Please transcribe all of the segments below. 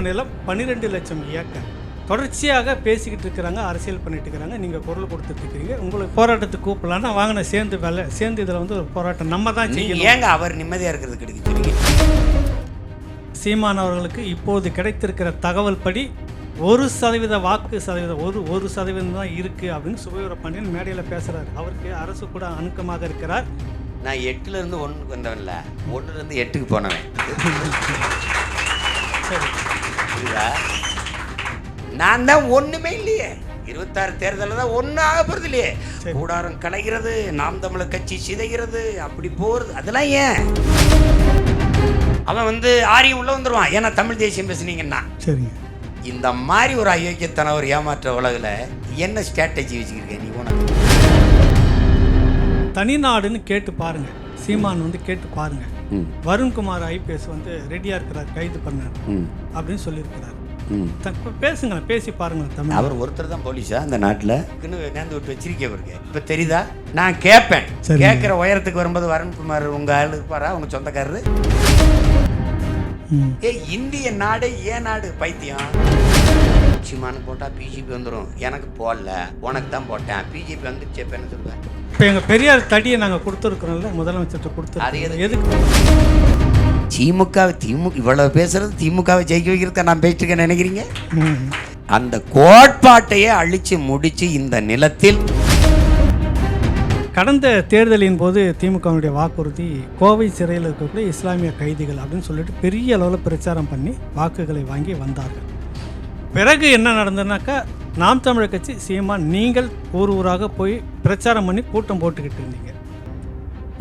பஞ்சம நிலம் 12 லட்சம் ஏக்கர் தொடர்ச்சியாக பேசிக்கிட்டு இருக்கிறாங்க, அரசியல் பண்ணிட்டு இருக்கிறாங்க. நீங்கள் குரல் கொடுத்துட்டு இருக்கிறீங்க. உங்களுக்கு போராட்டத்துக்கு கூப்பிடலான்னா வாங்கின சேர்ந்து இதில் வந்து ஒரு போராட்டம் நம்ம தான் செய்யணும். ஏங்க அவர் நிம்மதியாக இருக்கிறது கிடைக்குது? சீமான் அவர்களுக்கு இப்போது கிடைத்திருக்கிற தகவல் படி 1% வாக்கு சதவீதம் ஒரு சதவீதம் தான் இருக்குது அப்படின்னு சுபவீர பாண்டியன் மேடையில் பேசுகிறார். அவருக்கு அரசு கூட அணுக்கமாக இருக்கிறார். நான் 8லேருந்து 1க்கு வந்தவன்ல, 1லேருந்து 8க்கு போனவன். நான் தான் ஒன்றுமே இல்லையே. 26 தேர்தலில் தான் ஒன்றும் ஆக போகிறது இல்லையே. கூடாரம் கலைகிறது, நாம் தமிழர் கட்சி சிதைகிறது, அப்படி போகிறது. அதெல்லாம் ஏன் அவன் வந்து ஆரியம் உள்ள வந்துடுவான்? ஏன்னா தமிழ் தேசியம் பேசுனீங்கன்னா. சரிங்க. இந்த மாதிரி ஒரு அயோக்கியத்தன ஒரு ஏமாற்ற உலகில் என்ன ஸ்ட்ராட்டஜி வச்சுக்கிருக்கேன் நீ? உனக்கு தனிநாடுன்னு கேட்டு பாருங்க, சீமான் வந்து கேட்டு பாருங்க. வருண்குமார் ஐபிஎஸ் வந்து ரெடியா இருக்கிறார், கைது பண்ணார் அப்படின்னு சொல்லியிருக்கிறார். பேசுங்க, பேசி பாருங்க. தமிழ் அவர் ஒருத்தர் தான் போலீஸா அந்த நாட்டில் நேர்ந்து விட்டு வச்சிருக்கேன் இருக்கு. இப்போ தெரியுதா? நான் கேட்பேன். கேட்குற உயரத்துக்கு வரும்போது வருண்குமார் உங்க ஆள் இருப்பாரா? உங்க சொந்தக்காரரு? இந்திய நாடு ஏன் நாடு பைத்தியம்? சீமானுக்கு போட்டால் பிஜேபி வந்துடும். எனக்கு போடல, உனக்கு தான் போட்டேன். பிஜேபி வந்துச்சு. இப்போ என்ன சொல்லுவேன்? இப்போ எங்கள் பெரியார் தடியை நாங்கள் கொடுத்துருக்குறோம்ல, முதலமைச்சர்கிட்ட கொடுத்து. அது எதுக்கு திமுக இவ்வளவு பேசுறது? திமுகவை ஜெயிக்க வைக்கிறத நான் பேசிட்டு இருக்கேன் நினைக்கிறீங்க? அந்த கோட்பாட்டையே அழிச்சு முடிச்சு இந்த நிலத்தில் கடந்த தேர்தலின் போது திமுகவுடைய வாக்குறுதி கோவை சிறையில் இருக்கக்கூடிய இஸ்லாமிய கைதிகள் அப்படின்னு சொல்லிட்டு பெரிய அளவில் பிரச்சாரம் பண்ணி வாக்குகளை வாங்கி வந்தார்கள். பிறகு என்ன நடந்ததுனாக்கா, நாம் தமிழர் கட்சி சீமான் நீங்கள் ஊராக போய் பிரச்சாரம் பண்ணி கூட்டம் போட்டுக்கிட்டு இருந்தீங்க.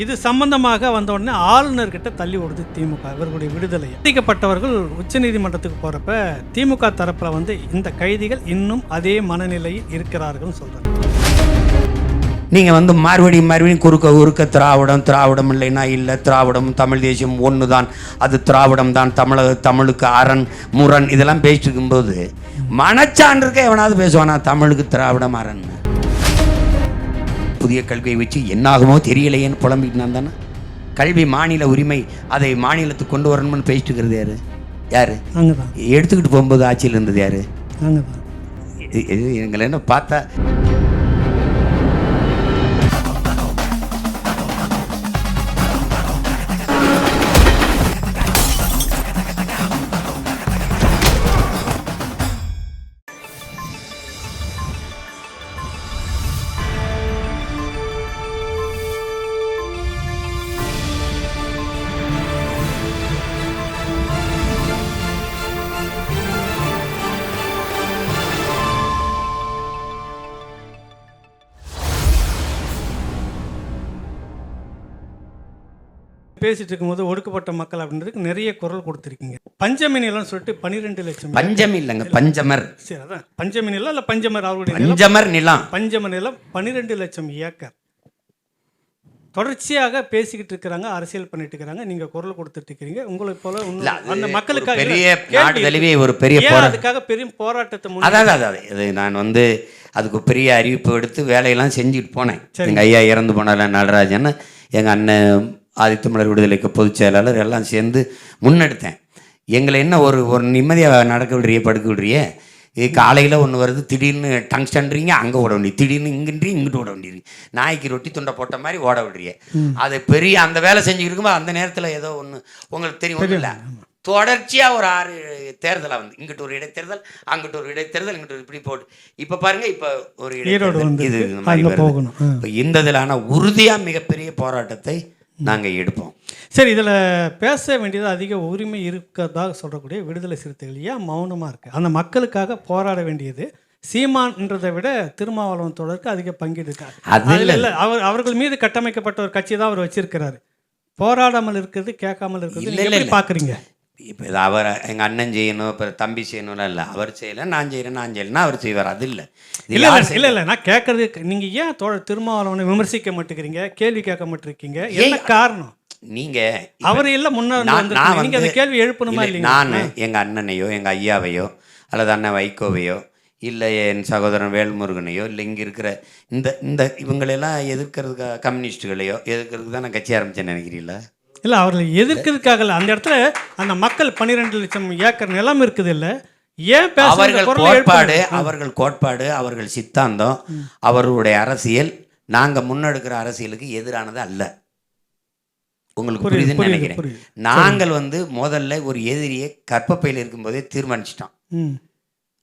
இது சம்பந்தமாக வந்த உடனே ஆளுநர்கிட்ட தள்ளி விடுது திமுக, இவர்களுடைய விடுதலை. பாதிக்கப்பட்டவர்கள் உச்சநீதிமன்றத்துக்கு போகிறப்ப திமுக தரப்பில் வந்து இந்த கைதிகள் இன்னும் அதே மனநிலையில் இருக்கிறார்கள் சொல்கிறாங்க. நீங்கள் வந்து மறுபடியும் குறுக்க திராவிடம் இல்லைன்னா இல்லை, திராவிடம் தமிழ் தேசியம் ஒன்று தான், அது திராவிடம் தான், தமிழுக்கு அரண் முரண் இதெல்லாம் பேசிட்டு இருக்கும்போது மனச்சான்றுக்க எவனாவது பேசுவானா தமிழுக்கு திராவிடம் அரண்? புதிய கல்வியை வச்சு என்னாகுமோ தெரியலையேன்னு புலம்பிட்டு நான் தானே. கல்வி மாநில உரிமை, அதை மாநிலத்துக்கு கொண்டு வரணும்னு பேசிட்டு இருக்கிறது யாரு? எடுத்துக்கிட்டு போகும்போது ஆட்சியில் இருந்தது யாரு? எங்களை என்ன பார்த்தா பேசிட்டு இருக்கும்போது ஒடுக்கப்பட்ட மக்கள் அப்படின்றதுக்கு நிறைய குரல் கொடுத்துருக்கீங்க. பஞ்சமி நிலம் சொல்லிட்டு 12 லட்சம். பஞ்சமி இல்லைங்க, பஞ்சமர். சரி, அதான் பஞ்சமி நிலம் இல்லை பஞ்சமர், அவருடைய பஞ்சமர் நிலம். பஞ்சம நிலம் 12 லட்சம் ஏக்கர் தொடர்ச்சியாக பேசிக்கிட்டு இருக்கிறாங்க, அரசியல் பண்ணிட்டு இருக்கிறாங்க. நீங்க குரல் கொடுத்துட்டு இருக்கிறீங்க. உங்களை போல அந்த மக்களுக்காக ஒரு பெரிய அதுக்காக பெரிய போராட்டத்தை அதாவது நான் வந்து அதுக்கு பெரிய அறிவிப்பு எடுத்து வேலையெல்லாம் செஞ்சுட்டு போனேன். எங்கள் ஐயா இறந்து போனால நடராஜன், எங்கள் அண்ணன் ஆதித்தமிழர் விடுதலைக்கு பொதுச் செயலாளர் எல்லாம் சேர்ந்து முன்னெடுத்தேன். எங்களை என்ன ஒரு நிம்மதியாக நடக்க விடுறிய, படுக்க விடுறிய? காலையில் ஒன்று வருது, திடீர்னு டங்ஸ்டன்றீங்க, அங்கே ஓட வேண்டிய, திடீர்னு இங்கிட்டு ஓட வேண்டியது, நாய்க்கு ரொட்டி துண்டை போட்ட மாதிரி ஓட விடுறிய. அது பெரிய அந்த வேலை செஞ்சுக்கிட்டு இருக்கும்போது அந்த நேரத்தில் ஏதோ ஒன்று உங்களுக்கு தெரியும் இல்லை, தொடர்ச்சியாக ஒரு 6 தேர்தலாக வந்து இங்கிட்டு ஒரு இடைத்தேர்தல், அங்கிட்டு ஒரு இடைத்தேர்தல், இங்கிட்டு இப்படி போட்டு இப்போ பாருங்க, இப்போ ஒரு இடைத்தேர்தல் இது இந்த மாதிரி போகணும். இப்போ இந்த இதில் ஆனால் உறுதியாக மிகப்பெரிய போராட்டத்தை நாங்கள் எடுப்போம். சரி, இதில் பேச வேண்டியது அதிக உரிமை இருக்கிறதாக சொல்லக்கூடிய விடுதலை சிறுத்தைகள் ஏன் மௌனமாக இருக்குது? அந்த மக்களுக்காக போராட வேண்டியது சீமான்றதை விட திருமாவளவன் தொடருக்கு அதிக பங்கீடு இருக்காரு. அதில் இல்லை, அவர்கள் மீது கட்டமைக்கப்பட்ட ஒரு கட்சி தான் அவர் வச்சிருக்கிறாரு. போராடாமல் இருக்கிறது, கேட்காமல் இருக்கிறது எப்படி பார்க்குறீங்க? இப்போ இது அவர் எங்கள் அண்ணன் செய்யணும், இப்போ தம்பி செய்யணும்லாம் இல்லை. அவர் செய்யலை, நான் செய்யலைன்னா அவர் செய்வார். அது இல்லை இல்லை நான் கேட்கறது, நீங்கள் ஏன் திருமாவளவனை விமர்சிக்க மாட்டேங்கிறீங்க, கேள்வி கேட்க மாட்டேருக்கீங்க? என்ன காரணம்? நீங்கள் அவர் இல்லை முன்னாடி நீங்கள் அந்த கேள்வி எழுப்பணுமா இல்லைங்க? நான் எங்கள் அண்ணனையோ எங்கள் ஐயாவையோ அல்லது அண்ணன் வைகோவையோ இல்லை என் சகோதரன் வேல்முருகனையோ இல்லை இங்கே இருக்கிற இந்த இவங்களெல்லாம் எதிர்க்கிறதுக்கு கம்யூனிஸ்ட்டுகளையோ எதிர்க்கிறதுக்கு தான் நான் கட்சி ஆரம்பித்தேன்னு நினைக்கிறீங்களா? இல்லை அவர்களை எதிர்க்கிறதுக்காக இல்லை, அந்த இடத்துல அந்த மக்கள் 12 லட்சம் ஏக்கர் நிலம் இருக்குது இல்லை, ஏன் அவர்கள் கோட்பாடு அவர்கள் சித்தாந்தம் அவர்களுடைய அரசியல் நாங்கள் முன்னெடுக்கிற அரசியலுக்கு எதிரானது அல்ல. உங்களுக்கு புரியுதுன்னு நினைக்கிறேன். நாங்கள் முதல்ல ஒரு எதிரியை கற்பப்பையில் இருக்கும்போதே தீர்மானிச்சிட்டோம்.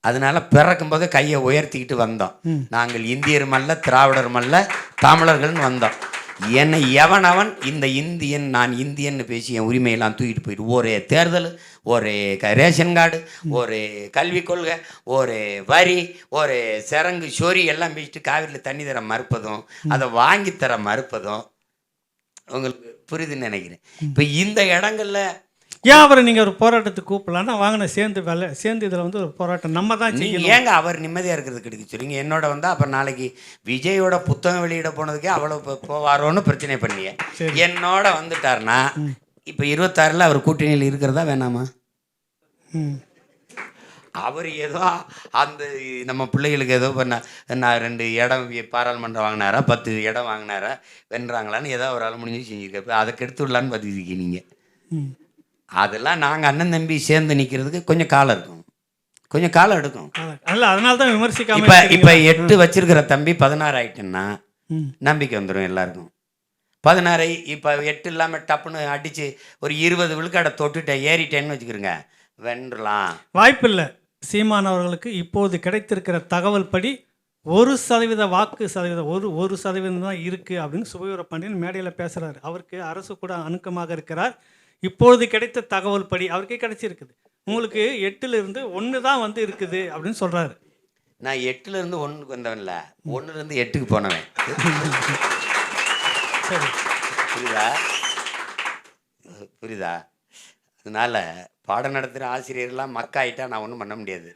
அதனால பிறக்கும் போதே கையை உயர்த்திக்கிட்டு வந்தோம். நாங்கள் இந்தியரும் அல்ல, திராவிடரும் அல்ல, தமிழர்கள்னு வந்தோம். என்னை எவனவன் இந்த இந்தியன், நான் இந்தியன்னு பேசி என் உரிமையெல்லாம் தூக்கிட்டு போயிட்டு ஒரே தேர்தல், ஒரு ரேஷன் கார்டு, ஒரு கல்விக் கொள்கை, ஒரு வரி, ஒரு சரங்கு சொறி எல்லாம் பேசிட்டு காவிரியில் தண்ணி தர மறுப்பதும் அதை வாங்கி தர மறுப்பதும் உங்களுக்கு புரியுதுன்னு நினைக்கிறேன். இப்போ இந்த இடங்கள்ல ஏன் அவரை நீங்கள் ஒரு போராட்டத்துக்கு கூப்பிடலான்னா வாங்கின சேர்ந்து இதில் ஒரு போராட்டம் நம்ம தான் செய்யணும். ஏங்க அவர் நிம்மதியாக இருக்கிறது கிடைக்க சொல்லிங்க. என்னோட அப்புறம் நாளைக்கு விஜயோட புத்தகம் வெளியிட போனதுக்கே அவ்வளோ போவாரோன்னு பிரச்சனை பண்ணிய என்னோட வந்துட்டார்னா இப்போ 26 அவர் கூட்டணியில் இருக்கிறதா வேணாமா? அவர் ஏதோ அந்த நம்ம பிள்ளைகளுக்கு ஏதோ நான் 2 இடம் பாராளுமன்றம் வாங்கினாரா, 10 இடம் வாங்கினாரா, வென்றாங்களான்னு ஏதோ ஒரு ஆள் முடிஞ்சு செஞ்சுருக்க, அதை கெடுத்துடலான்னு பார்த்துருக்கீங்க நீங்கள். அதெல்லாம் நாங்கள் அண்ணன் தம்பி சேர்ந்து நிற்கிறதுக்கு கொஞ்சம் காலம் இருக்கும், கொஞ்சம் காலம் எடுக்கும். அதனால தான் விமர்சிக்காம இப்போ 8 வச்சிருக்கிற தம்பி 16 ஆயிட்டுன்னா நம்பிக்கை வந்துடும் எல்லாருக்கும். 16 இப்போ 8 இல்லாமல் டப்புன்னு அடித்து ஒரு 20 விழுக்காடை தொட்டுட்ட ஏறிட்டேன்னு வச்சுக்கிறோங்க, வென்றலாம். வாய்ப்பில்லை. சீமான் அவர்களுக்கு இப்போது கிடைத்திருக்கிற தகவல் படி 1% வாக்கு சதவீதம், 1% தான் இருக்குது அப்படின்னு சுபவீர பாண்டியன் மேடையில் பேசுகிறாரு. அவருக்கு அரசு கூட அணுக்கமாக இருக்கிறார். இப்பொழுது கிடைத்த தகவல் படி அவருக்கே கிடைச்சிருக்குது. உங்களுக்கு 8லிருந்து 1 தான் இருக்குது அப்படின்னு சொல்கிறாரு. நான் 8லிருந்து 1க்கு வந்தவன்ல, 1லிருந்து 8க்கு போனவன். சரி, புரியுதா? அதனால பாடம் நடத்துகிற ஆசிரியர்லாம் மக்காயிட்டா நான் ஒன்றும் பண்ண முடியாது.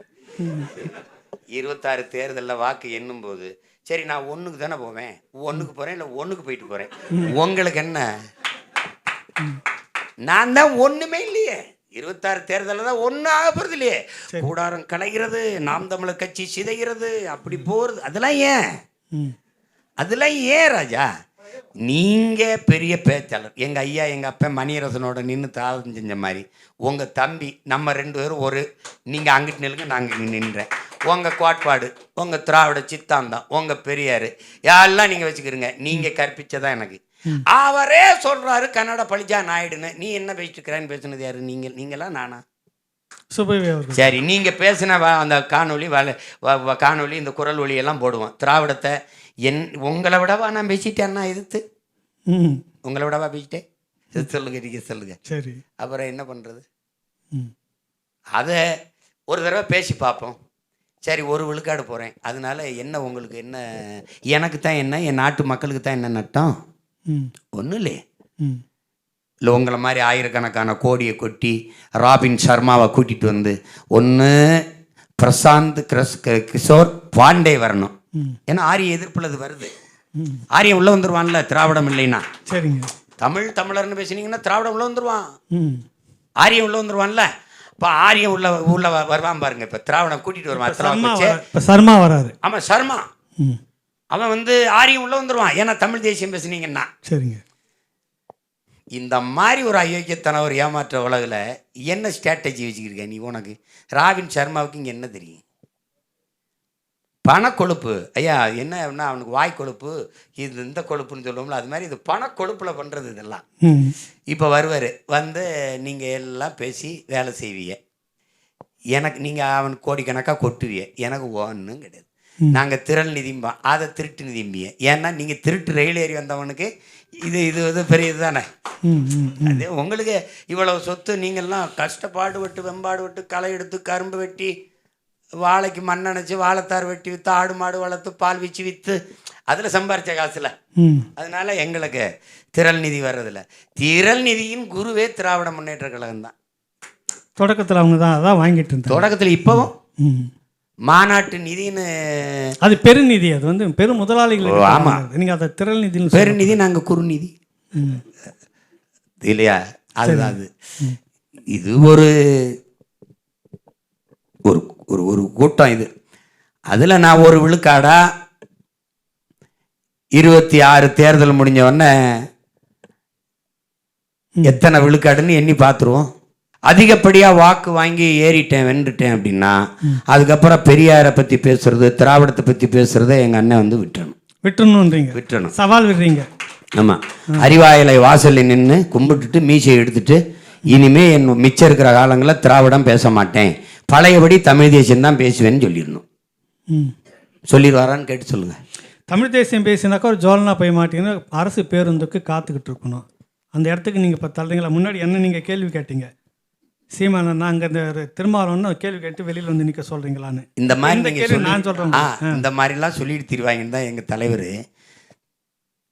26 தேர்தலில் வாக்கு எண்ணும் போது சரி நான் 1க்கு தானே போவேன், 1க்கு போகிறேன் இல்லை 1க்கு போயிட்டு போகிறேன். உங்களுக்கு என்ன, நான் தான் ஒன்றுமே இல்லையே. 26 தேர்தலில் தான் ஒன்றும் ஆக போகிறது இல்லையே. கூடாரம் கலைகிறது, நாம் தமிழர் கட்சி சிதைகிறது, அப்படி போகிறது, அதெல்லாம் ஏன் ராஜா? நீங்கள் பெரிய பேச்சாளர். எங்கள் ஐயா எங்கள் அப்பா மணியரசனோட நின்று தாளம் செஞ்ச மாதிரி உங்கள் தம்பி நம்ம 2 பேரும் நீங்கள் அங்கிட்டு நில்லுங்க, நாங்கள் இங்கே நின்றேன். உங்கள் கோட்பாடு, உங்கள் திராவிட சித்தாந்தம், உங்கள் பெரியார் யாரெல்லாம் நீங்கள் வச்சுக்கிறீங்க. நீங்கள் கற்பிச்சதான் எனக்கு. அவரே சொல்கிறாரு கன்னட பழிச்சா நாயுடுன்னு. நீ என்ன பேசிட்டு இருக்கிறேன்னு பேசுனது யாரு? நீங்களாம் நானா? சரி, நீங்கள் பேசின அந்த காணொலி இந்த குரல் ஒலியெல்லாம் போடுவோம். திராவிடத்தை உங்களை விடவா நான் பேசிட்டேன்னா எதிர்த்து? உங்களை விடவா பேசிட்டேன்? சொல்லுங்க, நீங்கள் சொல்லுங்க. சரி, அப்புறம் என்ன பண்ணுறது? அதை ஒரு தடவை பேசி பார்ப்போம். சரி, 1 விழுக்காடு போகிறேன், அதனால என்ன உங்களுக்கு என்ன, எனக்கு தான் என்ன, என் நாட்டு மக்களுக்கு தான் என்ன நட்டம்? ஒன்றும் இல்லையே. இல்லை உங்களை மாதிரி ஆயிரக்கணக்கான கோடியை கொட்டி ராபின் சர்மாவை கூட்டிகிட்டு வந்து ஒன்று பிரசாந்த் கிஷோர் பாண்டே வரணும். ஏன்னா ஆரிய எதிர்ப்பில் அது வருது. ஆரியம் உள்ளே வந்துடுவான்ல, திராவிடம் இல்லைன்னா. சரிங்க, தமிழர்னு பேசுனீங்கன்னா திராவிடம் உள்ளே வந்துடுவான், ஆரியம் உள்ளே வந்துடுவான்ல. இப்போ ஆரியம் உள்ள வருவான் பாருங்க. இப்போ திராவிடம் கூட்டிகிட்டு வருவான். சர்மா வராது. ஆமாம், சர்மா அவன் ஆரியம் உள்ள வந்துடுவான். ஏன்னா தமிழ் தேசியம் பேசுனீங்கன்னா. சரிங்க, இந்த மாதிரி ஒரு அயோக்கியத்தன ஒரு ஏமாற்ற உலகில் என்ன ஸ்ட்ராட்டஜி வச்சுக்கிருக்க நீ? உனக்கு ராபின் சர்மாவுக்கு இங்கே என்ன தெரியும்? பணக்கொழுப்பு. ஐயா என்ன அவனுக்கு வாய் கொழுப்பு, இது இந்த கொழுப்புன்னு சொல்லுவோம்ல, அது மாதிரி இது பணக்கொழுப்பில் பண்ணுறது இதெல்லாம். இப்போ வருவார், நீங்கள் எல்லாம் பேசி வேலை செய்வீங்க. எனக்கு நீங்கள் அவனுக்கு கோடிக்கணக்காக கொட்டுவீங்க, எனக்கு ஒன்றும் கிடையாது. நாங்கள் திரள் நிதிம்பா, அதை திருட்டு நிதிம்பிய. ஏன்னா நீங்கள் திருட்டு ரயில் ஏறி வந்தவனுக்கு இது பெரிய இதுதானே. அதே உங்களுக்கு இவ்வளவு சொத்து, நீங்கள்லாம் கஷ்டப்பாடுபட்டு வெம்பாடுபட்டு களை எடுத்து கரும்பு வெட்டி வாழைக்கு மண் அணைச்சி வாழைத்தார் வெட்டி விற்று ஆடு மாடு வளர்த்து பால் வச்சு விற்று அதில் சம்பாரித்த காசுல. அதனால எங்களுக்கு திரள் நிதி வர்றதில்ல. திரள் நிதியின் குருவே திராவிட முன்னேற்ற கழகம் தான். தொடக்கத்தில் அவங்க தான் அதான் வாங்கிட்டு இருந்தாங்க. தொடக்கத்தில் இப்போவும் மாநாட்டு நிதின்னு அது பெருநிதி, அது பெரும் முதலாளிகள். ஆமாம், நீங்கள் அதை திரள் நிதி, பெருநிதி, நாங்கள் குறுநிதி இல்லையா? அதுதான் அது. இது ஒரு ஒரு கூட்டம் இது. அதில் நான் 1 விழுக்காடா 26 தேர்தல் முடிஞ்ச உடனே எத்தனை விழுக்காடுன்னு எண்ணி பார்த்துருவோம். அதிகப்படியாக வாக்கு வாங்கி ஏறிட்டேன் வென்றுட்டேன் அப்படின்னா அதுக்கப்புறம் பெரியாரை பற்றி பேசுறது, திராவிடத்தை பற்றி பேசுறதை எங்கள் அண்ணன் வந்து விட்டுறணும். சவால் விடுறீங்க. ஆமாம், அறிவாயலை வாசலில் நின்று கும்பிட்டுட்டு மீசையை எடுத்துட்டு இனிமே என் மிச்சம் இருக்கிற காலங்களில் திராவிடம் பேச மாட்டேன், பழையபடி தமிழ் தேசியம் தான் பேசுவேன்னு சொல்லிடணும். சொல்லிடுவாரான்னு கேட்டு சொல்லுங்க. தமிழ் தேசியம் பேசினாக்கா ஒரு ஜோலனா போய் மாட்டீங்கன்னா அரசு பேருந்துக்கு காத்துக்கிட்டு இருக்கணும். அந்த இடத்துக்கு நீங்கள் இப்போ தள்ளுறீங்களா? முன்னாடி என்ன நீங்கள் கேள்வி கேட்டீங்க, சீமானா நாங்கள் இந்த திருமாவளவன் கேள்வி கேட்டு வெளியில் வந்து நிற்க சொல்கிறீங்களான்னு. இந்த மாதிரி கேள்வி நான் சொல்கிறேன். இந்த மாதிரிலாம் சொல்லிட்டு தருவாங்கன்னு தான் எங்கள் தலைவர்.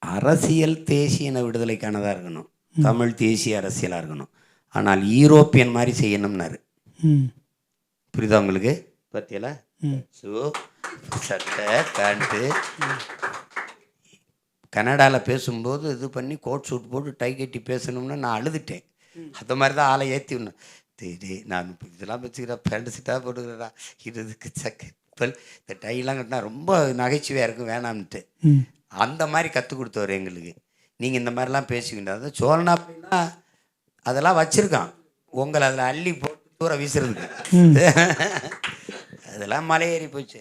அரசியல் தேசியன விடுதலைக்கானதாக இருக்கணும், தமிழ் தேசிய அரசியலாக இருக்கணும். ஆனால் யூரோப்பியன் மாதிரி செய்யணும்னாரு. புரியுதா உங்களுக்கு? பத்தியெல்லாம் சட்டை பேண்ட்டு கனடாவில் பேசும்போது இது பண்ணி கோட் சூட் போட்டு டை கட்டி பேசணும்னு நான் அழுதுட்டேன். அந்த மாதிரி தான் ஆளை ஏற்றி விடணும். தேடி நான் இதெல்லாம் வச்சுக்கிறேன், பேண்ட் சீட்டாக போட்டுக்கிறா, இதுக்கு சக்கல் இந்த டைலாம் கட்டினா ரொம்ப நகைச்சுவையாக இருக்கும், வேணாம்ன்ட்டு. அந்த மாதிரி கற்றுக் கொடுத்தவர் எங்களுக்கு. நீங்கள் இந்த மாதிரிலாம் பேசுவீங்க. அதாவது சோழனா அப்படின்னா அதெல்லாம் வச்சுருக்கான், உங்களை அதில் அள்ளி போட்டு தூரம் வீசுறதுக்கு. அதெல்லாம் மலையேறி போச்சு,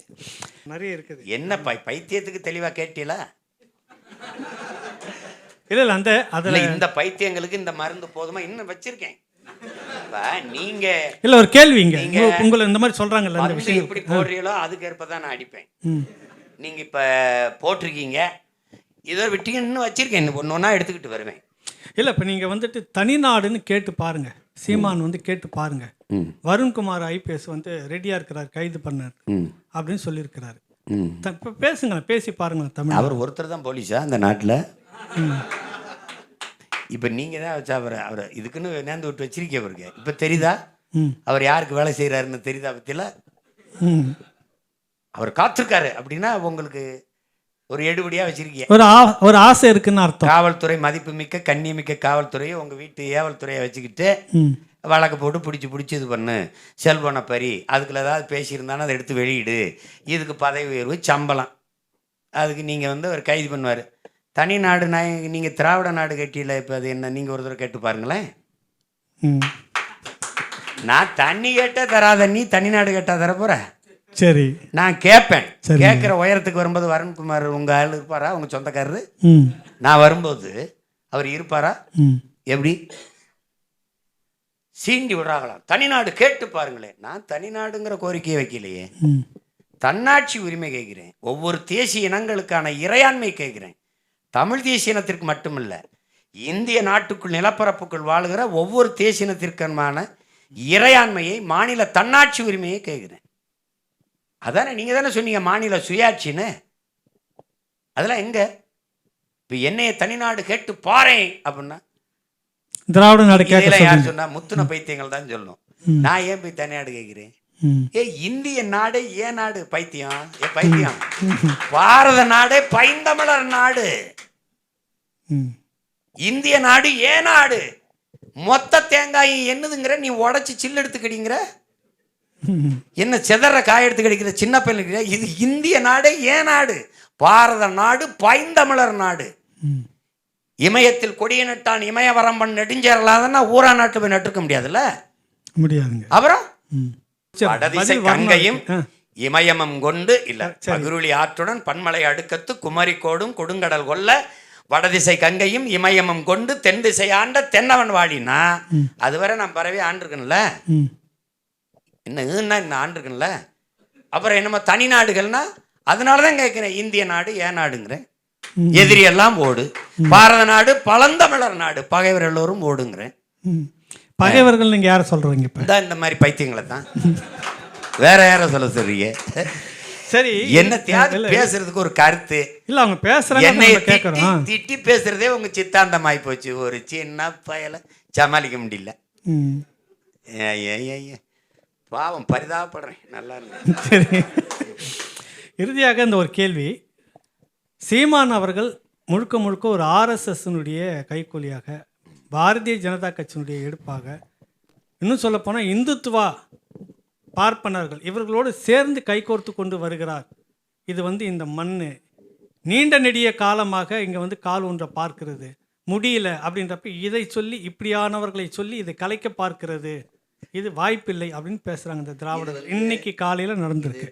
நிறைய இருக்குது. என்ன பைத்தியத்துக்கு தெளிவாக கேட்டீங்களா? இல்லை அந்த அதில் இந்த பைத்தியங்களுக்கு இந்த மருந்து போதுமா? இன்னும் வச்சிருக்கேன். நீங்க இல்லை ஒரு கேள்வி, இங்கே உங்களை இந்த மாதிரி சொல்கிறாங்கல்ல, அந்த விஷயம் எப்படி போடுறீங்களோ அதுக்கேற்ப தான் நான் அடிப்பேன். நீங்கள் இப்போ போட்டிருக்கீங்க, இதோ விட்டீங்க, இன்னும் வச்சிருக்கேன், இன்னும் ஒன்று ஒன்றா எடுத்துக்கிட்டு வருவேன். இல்லை இப்போ நீங்கள் வந்துட்டு தனிநாடுன்னு கேட்டு பாருங்க, சீமான் வந்து கேட்டு பாருங்க, வருண்குமார் ஐபிஎஸ் வந்து ரெடியாக இருக்கிறார் கைது பண்ணார் அப்படின்னு சொல்லியிருக்கிறாரு. இப்போ பேசுங்க, பேசி பாருங்க. தமிழ் அவர் ஒருத்தர் தான் போலீஸா அந்த நாட்டில்? இப்போ நீங்கள் தான் வச்சா அவரை இதுக்குன்னு நேர்ந்து விட்டு வச்சிருக்கே அவருக்கு. இப்போ தெரியுதா அவர் யாருக்கு வேலை செய்கிறாருன்னு? தெரியுதா? பற்றியில் அவர் காத்திருக்காரு அப்படின்னா உங்களுக்கு ஒரு எடுபடியாக வச்சிருக்கீங்க, ஒரு ஆசை இருக்குன்னு அர்த்தம். காவல்துறை மதிப்பு மிக்க கண்ணியமிக்க காவல்துறையை உங்கள் வீட்டு ஏவல்துறையை வச்சுக்கிட்டு வழக்கு போட்டு பிடிச்சி இது பண்ணு, செல்போனை பறி, அதுக்குள்ள ஏதாவது பேசியிருந்தானே அதை எடுத்து வெளியிடு, இதுக்கு பதவி உயர்வு, சம்பளம், அதுக்கு நீங்கள் வந்து அவர் கைது பண்ணுவார். தனி நாடு நீங்கள் திராவிட நாடு கட்டியில் இப்போ அது என்ன? நீங்கள் ஒரு தடவை கேட்டு பாருங்களேன். நான் தண்ணி கேட்டால் தராத, நீ தனி நாடு கேட்டால் தர போகிற? சரி, நான் கேட்பேன். கேட்குற உயரத்துக்கு வரும்போது வருண்குமார் உங்கள் ஆள் இருப்பாரா, உங்கள் சொந்தக்காரரு? நான் வரும்போது அவர் இருப்பாரா? எப்படி சீண்டி விடுறாங்களாம், தனிநாடு கேட்டு பாருங்களேன். நான் தனிநாடுங்கிற கோரிக்கையை வைக்கலையே, தன்னாட்சி உரிமை கேட்கிறேன். ஒவ்வொரு தேசிய இனங்களுக்கான இறையாண்மை கேட்கிறேன். தமிழ் தேசிய இனத்திற்கு மட்டுமில்ல, இந்திய நாட்டுக்குள் நிலப்பரப்புக்குள் வாழுகிற ஒவ்வொரு தேசிய இனத்திற்கான இறையாண்மையை, மாநில தன்னாட்சி உரிமையை கேட்கிறேன். அதானே நீங்கள் தானே சொன்னீங்க மாநில சுயாட்சின்னு. அதெல்லாம் எங்க? இப்போ என்னைய தனிநாடு கேட்டு பாறேன் அப்படின்னா திராவிட நாடு கேட்க யார் சொன்னா? முத்துன பைத்தியங்கள் தான் சொல்லணும். நான் ஏன் போய் தனிநாடு கேட்கிறேன்? இந்திய நாடு ஏன் நாடு? பைத்தியம், பைத்தியம். பாரத நாடு பைந்தமிழர் நாடு. இந்திய நாடு ஏன் நாடு? மொத்த தேங்காய் என்னதுங்கிற நீ உடைச்சு சில்லு எடுத்துக்கிடிங்கிற, என்ன செதற காய எடுத்து கிடைக்கிற சின்ன பையன். இது இந்திய நாடு ஏன் நாடு? பாரத நாடு பைந்தமிழர் நாடு. இமயத்தில் கொடிய நட்டான் இமயவரம்பன் நெடுஞ்சேரலாதன்னா ஊரா நாட்டு போய் நட்டுக்க முடியாதுல்ல? முடியாதுங்க. அப்புறம் வடதிசை கங்கையும் இமயமும் கொண்டு இல்ல பகுருளி ஆற்றுடன் பன்மலை அடுக்கத்து குமரிக்கோடும் கொடுங்கடல் கொல்ல வடதிசை கங்கையும் இமயமும் கொண்டு தென் திசை ஆண்ட தென்னவன் வாழினா அதுவரை நான் பறவை ஆண்டிருக்கேன்ல, என்ன ஆண்டிருக்கேன்ல. அப்புறம் என்னமோ தனி நாடுகள்னா அதனாலதான் கேட்கிறேன், இந்திய நாடு ஏன் நாடுங்கிறேன். எதிரி எல்லாம் ஓடு, பாரத நாடு பழந்தமிழர் நாடு, பகைவர் எல்லோரும் ஓடுங்கிறேன். பகைவர்கள் நீங்க யார சொல்றீங்க? இப்ப இந்த மாதிரி பைத்தியங்களை தான், வேற யார சொல்ல சொல்றீங்க? சரி, என்ன பேசுறதுக்கு ஒரு கருத்து இல்ல, அவங்க பேசுறாங்க. திட்டி பேசுறதே உங்க சித்தாந்தமாயி போச்சு. ஒரு சின்ன பயல சமாளிக்க முடியல. பாவம், பரிதாபப்படுறேன். நல்லா இருக்கு. சரி, இறுதியாக இந்த ஒரு கேள்வி. சீமான் அவர்கள் முழுக்க முழுக்க ஒரு ஆர்எஸ்எஸ்னுடைய கைக்கூலியாக, பாரதிய ஜனதா கட்சியினுடைய எடுப்பாக, இன்னும் சொல்லப்போனால் இந்துத்துவா பார்ப்பனர்கள் இவர்களோடு சேர்ந்து கைகோர்த்து கொண்டு வருகிறார். இது வந்து இந்த மண் நீண்ட நெடிய காலமாக இங்கே வந்து கால் ஒன்றை பார்க்கிறது. முடியல அப்படின்றப்ப இதை சொல்லி இப்படியானவர்களை சொல்லி இதை கலைக்க பார்க்கிறது, இது வாய்ப்பில்லை அப்படின்னு பேசுறாங்க இந்த திராவிடர்கள். இன்னைக்கு காலையில நடந்திருக்கு.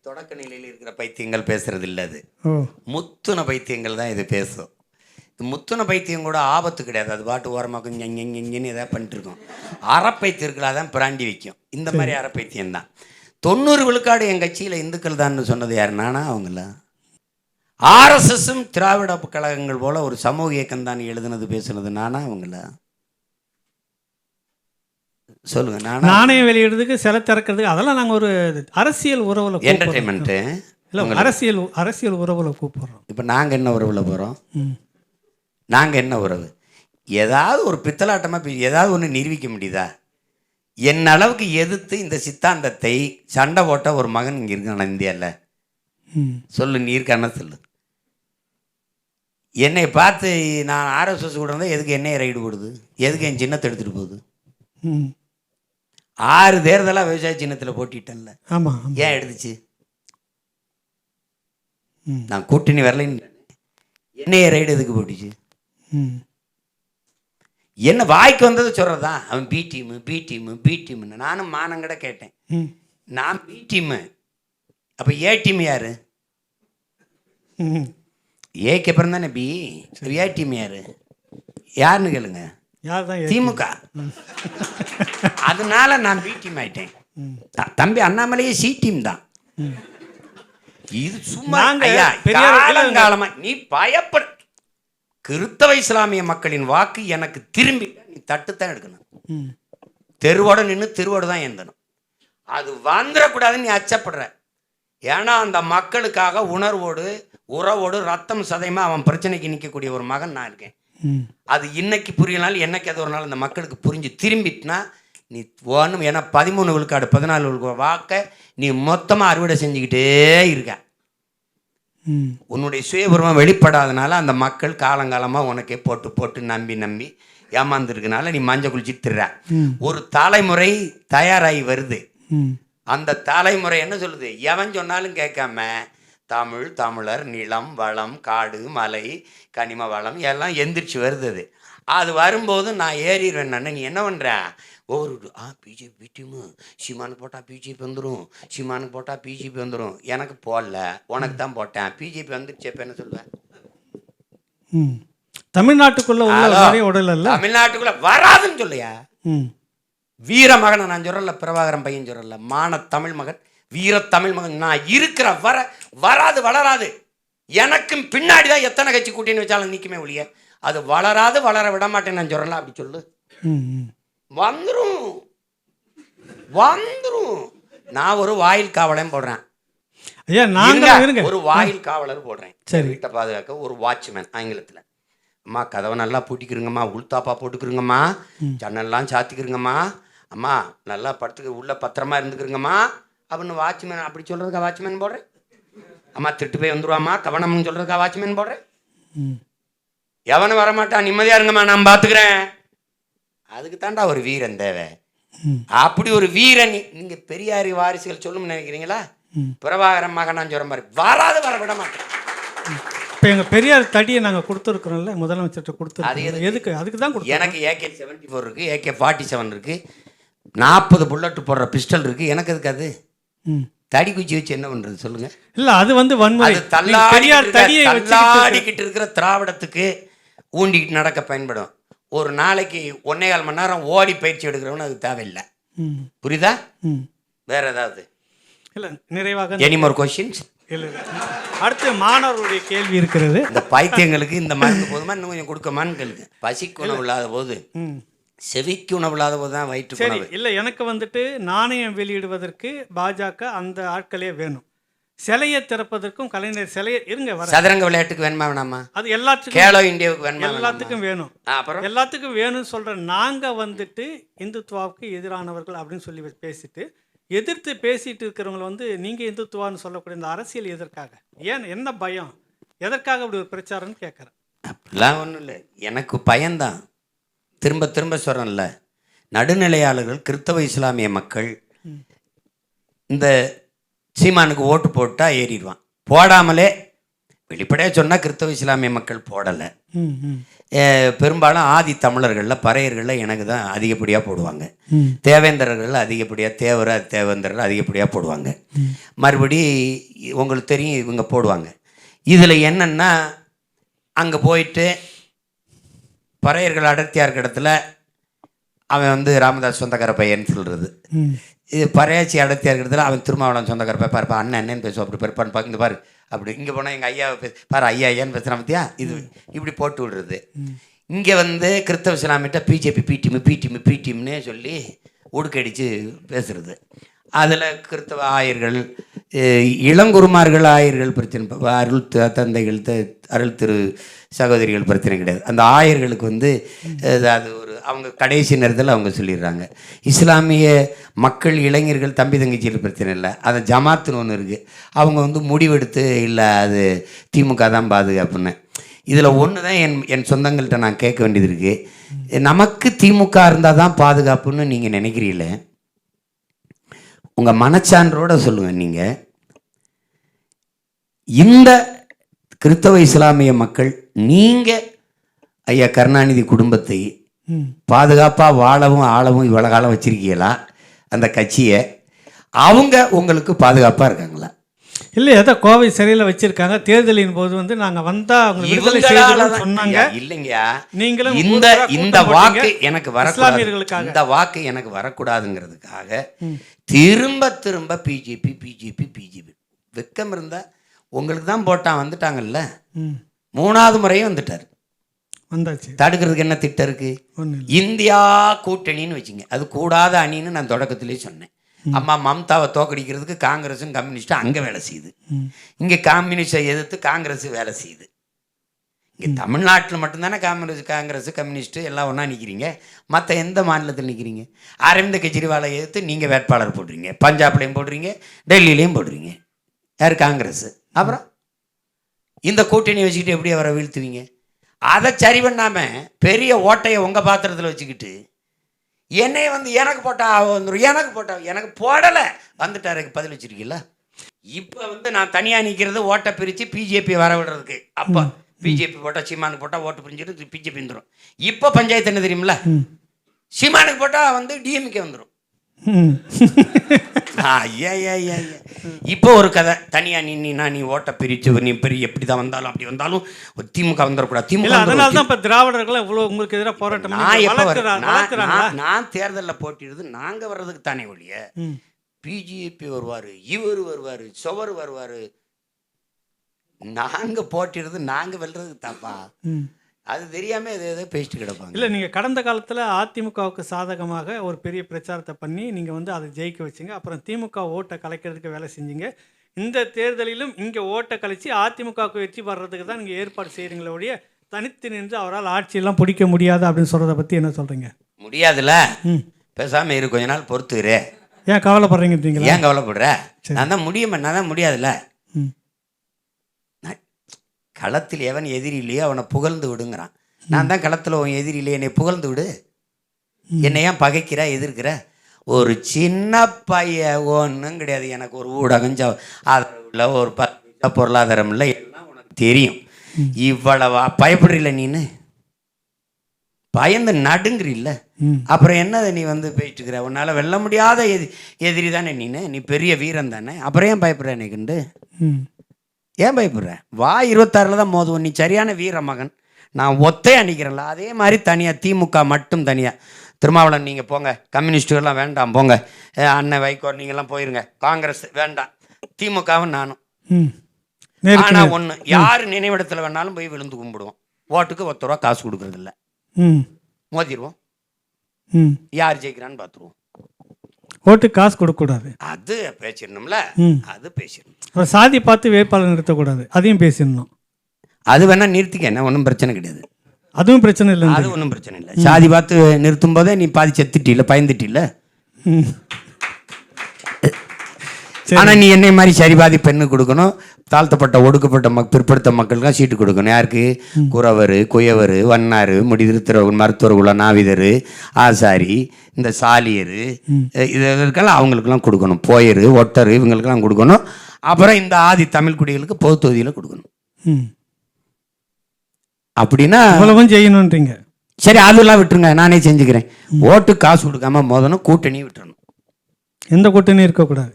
தொடக்க நிலையில் இருக்கிற பைத்தியங்கள் பேசுறது இல்லை. அது ஓ முத்துன பைத்தியங்கள் தான் இது பேசும். முத்துன பைத்தியம் கூட ஆபத்து கிடையாது. அது பாட்டு ஓரமாக்கும் எங்கன்னு எதாவது பண்ணிட்டு இருக்கோம். அறப்பைத்தியர்களாக தான் பிராண்டி வைக்கும். இந்த மாதிரி அறப்பைத்தியம் தான். 90 விழுக்காடு என் கட்சியில் இந்துக்கள் தான் சொன்னது யார்? நானா? அவங்கள ஆர்எஸ்எஸும் திராவிட கழகங்கள் போல ஒரு சமூக இயக்கம் தான் எழுதுனது பேசுனது நானா? அவங்கள சொல்லுங்க. நாணயம் வெளியிடுறதுக்கு சில திறக்கிறதுக்கு அதெல்லாம் நாங்கள் ஒரு அரசியல் உறவுல என்டர்டைன்மெண்ட்டு இல்லை, அரசியல் உறவுல கூப்பிடுறோம். இப்போ நாங்கள் என்ன உறவுல போகிறோம்? நாங்கள் என்ன உறவு? ஏதாவது ஒரு பித்தலாட்டமாக ஏதாவது ஒன்று நிரூபிக்க முடியுதா? என் அளவுக்கு எதிர்த்து இந்த சித்தாந்தத்தை சண்டை போட்ட ஒரு மகன் இங்கே இருக்கான இந்தியாவில்? சொல்லு, நீ இருக்கான சொல்லு. என்னை பார்த்து நான் ஆர்எஸ்எஸ் கூட இருந்தால் எதுக்கு என்னைய ரைடு போடுது? எதுக்கு என் சின்னத்தை எடுத்துகிட்டு போகுது? 6 தேர்தலாக விவசாய சின்னத்தில் போட்டிட்டேன்ல. ஆமாம். ஏன் எடுத்துச்சு? நான் கூட்டணி வரலைன்னு என்னைய ரைடு எதுக்கு போட்டுச்சு? என்ன வாய்க்கு வந்தது சொல்கிறதா? அவன் பி டீமு. நானும் மானங்கட கேட்டேன். நான் பி டீமு, அப்போ ஏ டீம் யாரு? ஏக்கு அப்புறம் தானே பி. ஏ டீம் யாருன்னு கேளுங்க. திமுக. அதனால நான் பி டீம் ஆயிட்டேன். தம்பி அண்ணாமலையே சி டீம் தான். இது சும்மா காலங்காலமா நீ பயப்பட. கிறிஸ்தவ இஸ்லாமிய மக்களின் வாக்கு எனக்கு திரும்பி நீ தட்டுத்தான் எடுக்கணும். தெருவோட நின்று திருவோடு தான் ஏந்தணும். அது வந்துடக்கூடாதுன்னு நீ அச்சப்படுற. ஏன்னா அந்த மக்களுக்காக உணர்வோடு உறவோடு ரத்தம் சதையமா அவன் பிரச்சனைக்கு நிற்கக்கூடிய ஒரு மகன் நான் இருக்கேன். அது இன்னைக்கு புரியனாலும் என்னைக்கு அது ஒரு நாள் அந்த மக்களுக்கு புரிஞ்சு திரும்பிட்டுனா நீ ஒன்றும். ஏன்னா 13 விழுக்காடு 14 விழுக்காடு வாக்க நீ மொத்தமாக அறுவடை செஞ்சுக்கிட்டே இருக்க. உன்னுடைய சுயபூர்வம் வெளிப்படாதனால அந்த மக்கள் காலங்காலமாக உனக்கே போட்டு நம்பி ஏமாந்துருக்கனால நீ மஞ்சள் குளிச்சுட்டு திர்ற. ஒரு தலைமுறை தயாராகி வருது. அந்த தலைமுறை என்ன சொல்லுது? எவன் சொன்னாலும் கேட்காம தமிழர், நிலம், வளம், காடு, மலை, கனிம வளம் எல்லாம் எந்திரிச்சு வருது. அது வரும்போது நான் ஏறிடுவேன். நீ என்ன பண்ணுற? ஒவ்வொரு பிஜேபி டீமு சீமானுக்கு போட்டால் பிஜேபி வந்துடும், சீமானுக்கு போட்டால் பிஜேபி வந்துடும். எனக்கு போடல, உனக்கு தான் போட்டேன். பிஜேபி வந்துடுச்சு. இப்போ என்ன சொல்லுவேன்? தமிழ்நாட்டுக்குள்ள வராதுன்னு சொல்லையா? வீர மகனை நான் சொல்றல, பிரபாகரன் பையன் சொல்றல, மான தமிழ் மகன், வீர தமிழ் மகன் நான் இருக்கிற வராது, வளராது. எனக்கும் பின்னாடி தான் எத்தனை கட்சி கூட்டின்னு வச்சாலும் நிற்குமே ஒழிய அது வளராது, வளர விட மாட்டேன் நான் சொல்றல. அப்படி சொல்லு. வந்துரும். நான் ஒரு வாயில் காவலன் போடுறேன். ஒரு வாயில் காவலர் போடுறேன். வீட்டை பாதுகாக்க ஒரு வாட்ச்மேன். ஆங்கிலத்தில் அம்மா கதவை நல்லா பூட்டிக்கிறங்கம்மா, உள்தாப்பா போட்டுக்கிறங்கம்மா, ஜன்னல்லாம் சாத்திக்கிறங்கம்மா, அம்மா நல்லா படுத்துக்க, உள்ள பத்திரமா இருந்துக்கிறங்கம்மா அப்படின்னு வாட்ச்மேன். அப்படி சொல்றதுக்கா வாட்ச்மேன் போடுறேன்? அம்மா திட்டு போய் வந்துருவாம்மா கவனம்னு சொல்றதுக்கா வாட்ச்மேன் போடுறேன்? எவனும் வரமாட்டான், நிம்மதியா இருங்கம்மா நான் பார்த்துக்கிறேன். அதுக்கு தாண்டா ஒரு வீரன் தேவை. அப்படி ஒரு வீரன் நீங்க பெரியாரி வாரிசுகள் சொல்லும் நினைக்கிறீங்களா? பிரபாகரன் மகனான்னு சொல்ற மாதிரி வராது, வர விட மாட்டேன். இப்போ எங்கள் பெரியார் தடியை நாங்கள் கொடுத்துருக்குறோம்ல, முதலமைச்சர்கிட்ட கொடுத்துருக்கோம். எதுக்கு? அதுக்கு தான் கொடுத்தோம். எனக்கு AK-74 இருக்குது, AK-47 இருக்குது, 40 புல்லட்டு போடுற பிஸ்டல் இருக்குது. எனக்கு எதுக்கு அது? தடி குச்சி வச்சு என்ன பண்ணுறது சொல்லுங்க? இல்லை, அது வந்து வன்முறை. தள்ளாடிக்கிட்டு இருக்கிற திராவிடத்துக்கு ஊண்டிக்கிட்டு நடக்க பயன்படும். ஒரு நாளைக்கு 1.25 மணி நேரம் ஓடி பயிற்சி எடுக்கிறவனு அது தேவையில்லை. புரியுதா? வேற ஏதாவது? இல்லை, நிறைவாக எனி மோர் கொஸ்டின்ஸ்? இல்லை. அடுத்து மாணவருடைய கேள்வி இருக்கிறது. இந்த பைத்தியங்களுக்கு இந்த மருந்து போதுமா, இன்னும் கொஞ்சம் கொடுக்கமான்னு கேளுங்க. பசிக்கு உணவு இல்லாத போது, செவிக்கு உணவு இல்லாத போது தான் வயிற்று உணவு. இல்லை, எனக்கு வந்துட்டு நாணயம் வெளியிடுவதற்கு பாஜக அந்த ஆட்களே வேணும். சிலையை திறப்பதற்கும் கலைஞர் சிலையை இருங்க வர சதுரங்க விளையாட்டுக்கு வேணுமா வேணாமா? அது எல்லாத்துக்கும், கேலோ இந்தியாவுக்கு வேணுமா? எல்லாத்துக்கும் வேணும். அப்புறம் எல்லாத்துக்கும் வேணும்னு சொல்ற நாங்கள் வந்துட்டு இந்துத்துவாவுக்கு எதிரானவர்கள் அப்படின்னு சொல்லி பேசிட்டு எதிர்த்து பேசிட்டு இருக்கிறவங்களை வந்து நீங்கள் இந்துத்துவான்னு சொல்லக்கூடிய இந்த அரசியல் எதற்காக? ஏன், என்ன பயம்? எதற்காக அப்படி ஒரு பிரச்சாரம்னு கேட்குறேன். அப்படிலாம் ஒன்றும் இல்லை, எனக்கு பயம்தான். திரும்ப திரும்ப சொல்கிறேன்ல, நடுநிலையாளர்கள் கிறிஸ்தவ இஸ்லாமிய மக்கள் இந்த சீமானுக்கு ஓட்டு போட்டால் ஏறிடுவான். போடாமலே வெளிப்படையாக சொன்னால் கிறிஸ்தவ இஸ்லாமிய மக்கள் போடலை. ம் ம் பெரும்பாலும் ஆதி தமிழர்களில் பறையர்களில் எனக்கு தான் அதிகப்படியாக போடுவாங்க. தேவேந்திரர்கள் அதிகப்படியாக தேவேந்திரர்கள் அதிகப்படியாக போடுவாங்க. மறுபடி உங்களுக்கு தெரியும் இவங்க போடுவாங்க. இதில் என்னென்னா அங்கே போயிட்டு பறையர்கள் அடர்த்தியாக இருக்கிற இடத்துல அவன் வந்து ராமதாஸ் சொந்தக்கார பையன்னு சொல்கிறது. இது பறையாச்சி அடர்த்தியாக இருக்கிறதுல அவன் திருமாவளவன் சொந்தக்கார பையன் பாருப்பா அண்ணன் என்னன்னு பேசுவோம் அப்படி பெருப்பான்னு பார்க்க இந்த பாரு அப்படி இங்கே போனால் எங்கள் ஐயாவை பாரு ஐயா ஐயான்னு பேசுகிறான் பற்றியா இது இப்படி போட்டு விடுறது. இங்கே வந்து கிறிஸ்தவ இஸ்லாமிட்ட பிஜேபி பிடிஎம்னே சொல்லி உடுக்கடிச்சு பேசுகிறது. அதில் கிறிஸ்தவ ஆயர்கள் இளங்குருமார்கள் ஆயர்கள் பிரச்சனை அருள் தந்தைகள் அருள் திரு சகோதரிகள் பிரச்சனை கிடையாது. அந்த ஆயர்களுக்கு வந்து அது ஒரு அவங்க கடைசி நேரத்தில் அவங்க சொல்லிடுறாங்க. இஸ்லாமிய மக்கள் இளைஞர்கள் தம்பி தங்கச்சியில் பிரச்சனை இல்லை. அது ஜமாத்துன்னு ஒன்று இருக்குது. அவங்க வந்து முடிவெடுத்து இல்லை அது திமுக தான் பாதுகாப்புன்னு. இதில் ஒன்று தான் என் சொந்தங்கள்கிட்ட நான் கேட்க வேண்டியது இருக்குது. நமக்கு திமுக இருந்தால் தான் பாதுகாப்புன்னு நீங்கள் நினைக்கிறீங்களே, உங்கள் மனச்சான்றோட சொல்லுங்கள். நீங்கள் இந்த கிறிஸ்தவ இஸ்லாமிய மக்கள் நீங்கள் ஐயா கருணாநிதி குடும்பத்தை பாதுகாப்பாக வாழவும் ஆளவும் இவ்வளோ காலம் வச்சுருக்கீங்களா? அந்த கட்சியை அவங்க உங்களுக்கு பாதுகாப்பாக இருக்காங்களா? இல்லை, ஏதோ கோவை சிறையில் வச்சிருக்காங்க. தேர்தலின் போது வந்து நாங்கள் வந்தால் அவங்க விடுதலை செய்யணும்னு சொன்னாங்க. இல்லைங்கய்யா, நீங்களும் இந்த வாக்கு எனக்கு வரக்கூடாது, இந்த வாக்கு எனக்கு வரக்கூடாதுங்கிறதுக்காக திரும்ப திரும்ப பிஜேபி வெக்கம் இருந்தால் உங்களுக்கு தான் போட்டான். வந்துட்டாங்கல்ல, 3வது முறையும் வந்துட்டார். வந்தாச்சு. தடுக்கிறதுக்கு என்ன திட்டம் இருக்கு? இந்தியா கூட்டணின்னு வச்சுங்க. அது கூடாத அணின்னு நான் தொடக்கத்திலே சொன்னேன். அம்மா மம்தாவை தோக்கடிக்கிறதுக்கு காங்கிரஸும் கம்யூனிஸ்டும் அங்கே வேலை செய்யுது. இங்கே கம்யூனிஸ்டை எதிர்த்து காங்கிரஸ் வேலை செய்யுது. இங்கே தமிழ்நாட்டில் மட்டும்தானே காங்கிரஸ் கம்யூனிஸ்ட்டு எல்லாம் ஒன்றா நிற்கிறீங்க. மற்ற எந்த மாநிலத்தில் நிற்கிறீங்க? அரவிந்த் கெஜ்ரிவாலை எதிர்த்து நீங்கள் வேட்பாளர் போடுறீங்க. பஞ்சாப்லேயும் போடுறீங்க, டெல்லியிலையும் போடுறீங்க. யார்? காங்கிரஸ். அப்புறம் இந்த கூட்டணி வச்சுக்கிட்டு எப்படி அவரை வீழ்த்துவீங்க? அதை சரி பண்ணாமல் பெரிய ஓட்டையை உங்கள் பாத்திரத்தில் வச்சுக்கிட்டு என்னைய வந்து எனக்கு போட்டா வந்துடும், எனக்கு போடலை வந்துட்டாருக்கு பதில் வச்சுருக்கீங்களா? இப்போ வந்து நான் தனியாக நிற்கிறது ஓட்டை பிரித்து பிஜேபி வர விடுறதுக்கு. அப்போ பிஜேபி போட்டால் சீமானுக்கு போட்டால் ஓட்டு பிரிஞ்சுட்டு பிஜேபி வந்துடும். இப்போ பஞ்சாயத்து என்ன தெரியுமில்ல, சீமானுக்கு போட்டால் வந்து டிஎம்கே வந்துடும். இப்போ ஒரு கதை தனியா நீ ஓட்ட பிரிச்சு நீ பெரிய எப்படி தான் வந்தாலும் அப்படி வந்தாலும் திமுக வந்துடக்கூடாது. திமுக அதனால தான் இப்போ திராவிடர்கள் இவ்வளோ உங்களுக்கு எதிராக போராட்டம். நான் தேர்தலில் போட்டிடுறது நாங்கள் வர்றதுக்கு தானே ஒழிய பிஜேபி வருவார், இவர் வருவார், சுவர் வருவார். நாங்கள் போட்டிடுறது நாங்கள் வெல்றதுக்கு தாப்பா. அது தெரியாமல் எதோ பேசிட்டு கிடப்பாங்க. இல்லை, நீங்கள் கடந்த காலத்தில் அதிமுகவுக்கு சாதகமாக ஒரு பெரிய பிரச்சாரத்தை பண்ணி நீங்கள் வந்து அதை ஜெயிக்க வச்சிங்க. அப்புறம் திமுக ஓட்டை கலைக்கிறதுக்கு வேலை செஞ்சீங்க. இந்த தேர்தலிலும் இங்கே ஓட்டை கழிச்சு அதிமுகவுக்கு வெற்றி வர்றதுக்கு தான் நீங்கள் ஏற்பாடு செய்கிறீங்களே ஒழிய தனித்து நின்று அவரால் ஆட்சியெல்லாம் பிடிக்க முடியாது அப்படின்னு சொல்கிறத பற்றி என்ன சொல்கிறீங்க? முடியாதுல்ல, பேசாமல் இரு, கொஞ்ச நாள் பொறுத்துக்கிறே. ஏன் கவலைப்படுறீங்க? ஏன் கவலைப்படுற? நான் தான் முடியாதுல்ல. களத்தில் எவன் எதிரி இல்லையோ அவனை புகழ்ந்து விடுங்கிறான். நான் தான் களத்தில் உன் எதிரி இல்லையே, என்னை புகழ்ந்து விடு. என்னை ஏன் பகைக்கிற எதிர்க்கிற? ஒரு சின்ன பையன் ஒன்றும் கிடையாது. எனக்கு ஒரு ஊடகம் ஆதரவு இல்லை, ஒரு பொருளாதாரம் இல்லை, எல்லாம் உனக்கு தெரியும். இவ்வளவா பயப்படுறில்ல? நீனு பயந்து நடுங்குறில்ல? அப்புறம் என்னதை நீ வந்து போயிட்டுருக்கிற? உன்னால் வெல்ல முடியாத எதிரி தானே நீ பெரிய வீரன் தானே. அப்புறம் ஏன் பயப்படுற? என்னை கண்டு ஏன் பயப்படுற? வா 26 தான் மோதுவோம். நீ சரியான வீர மகன். நான் ஒத்தையா நிற்கிறேன்ல, அதே மாதிரி தனியாக திமுக மட்டும் தனியாக. திருமாவளவன் நீங்கள் போங்க, கம்யூனிஸ்டுகள்லாம் வேண்டாம் போங்க, அண்ணன் வைகோ நீங்கள்லாம் போயிருங்க, காங்கிரஸ் வேண்டாம், திமுகவும் நானும். ஆனால் ஒன்று, யார் நினைவிடத்தில் வேணாலும் போய் விழுந்து கும்பிடுவோம். ஓட்டுக்கு 10 ரூபா காசு கொடுக்குறதில்ல, மோதிடுவோம். யார் ஜெயிக்கிறான்னு பார்த்துருவோம். ஓட்டு காசு கொடுக்கக்கூடாது, அது பேசிடணும்ல. அது பேசிடணும். சாதி பார்த்து வேட்பாளர் நிறுத்தக்கூடாது, அதையும் பேசிடணும். அது வேணா நிறுத்திக்க, என்ன ஒன்றும் பிரச்சனை கிடையாது. அதுவும் பிரச்சனை இல்லை, அது ஒன்றும் பிரச்சனை இல்லை. சாதி பார்த்து நிறுத்தும் போதே நீ பாதி செத்துட்டில்ல, பயந்துட்டில்ல. ஆனால் நீ என்னை மாதிரி சரி பாதி பெண்ணு கொடுக்கணும். தாழ்த்தப்பட்ட ஒடுக்கப்பட்ட பிற்படுத்த மக்களுக்கு சீட்டு கொடுக்கணும். யாருக்கு? குறவர், குயவர், வண்ணார், முடிதிருத்திரவர்கள், மருத்துவர் குல, நாவிதர், ஆசாரி, இந்த சாலியர், இதற்கெல்லாம் அவங்களுக்கெல்லாம் கொடுக்கணும். போயர், ஒட்டர், இவங்களுக்கெல்லாம் கொடுக்கணும். அப்புறம் இந்த ஆதி தமிழ் குடிகளுக்கு பொது தொகுதியில் கொடுக்கணும். ம். அப்படின்னா இவ்வளவும் செய்யணுன்றீங்க. சரி அதெல்லாம் விட்டுருங்க, நானே செஞ்சுக்கிறேன். ஓட்டு காசு கொடுக்காம மோதணும், கூட்டணி விட்டுறணும். எந்த கூட்டணியும் இருக்கக்கூடாது.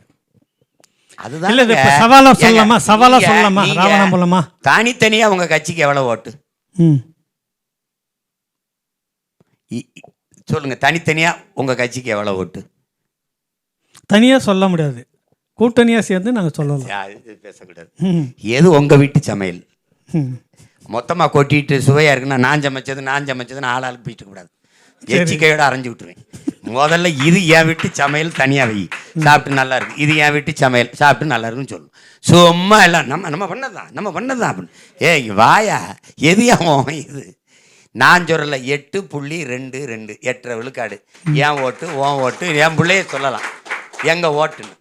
அதுதான் இல்ல, இது இப்ப சவாலா சொல்லலாமா? சவாலா சொல்லலாமா? ராவணா மூலமா தனித்தனியா உங்க கட்சிக்கு எவ்வளவு ஓட்டு ம். சொல்லுங்க. தனித்தனியா உங்க கட்சிக்கு எவ்வளவு ஓட்டு? தனியா சொல்ல முடியாது, கூட்டணியா சேர்ந்து நாங்க சொல்லலாம். இது பேசக்கூடாது. ம். எது உங்க வீட்டு சமையல் ம். மொத்தமா கொட்டிட்டு சுவையா இருக்குன்னா நான் சமைச்சதுன்னு ஆளாளுக்கு போயிட்டு கூடாது. எச்சிக்கையோட அரைஞ்சு விட்டுருவேன். முதல்ல இது என் வீட்டு சமையல் தனியா வை, சாப்பிட்டு நல்லா இருக்கு. இது என் வீட்டு சமையல் சாப்பிட்டு நல்லா இருக்குன்னு சொல்லணும். சும்மா எல்லாம் நம்ம பண்ணதான் அப்படின்னு. ஏய் வாயா, எது இது நான் சொல்லல. 8.22 8.5 விழுக்காடு என் ஓட்டு, உன் ஓட்டு, என் பிள்ளைய சொல்லலாம் எங்க ஓட்டுன்னு.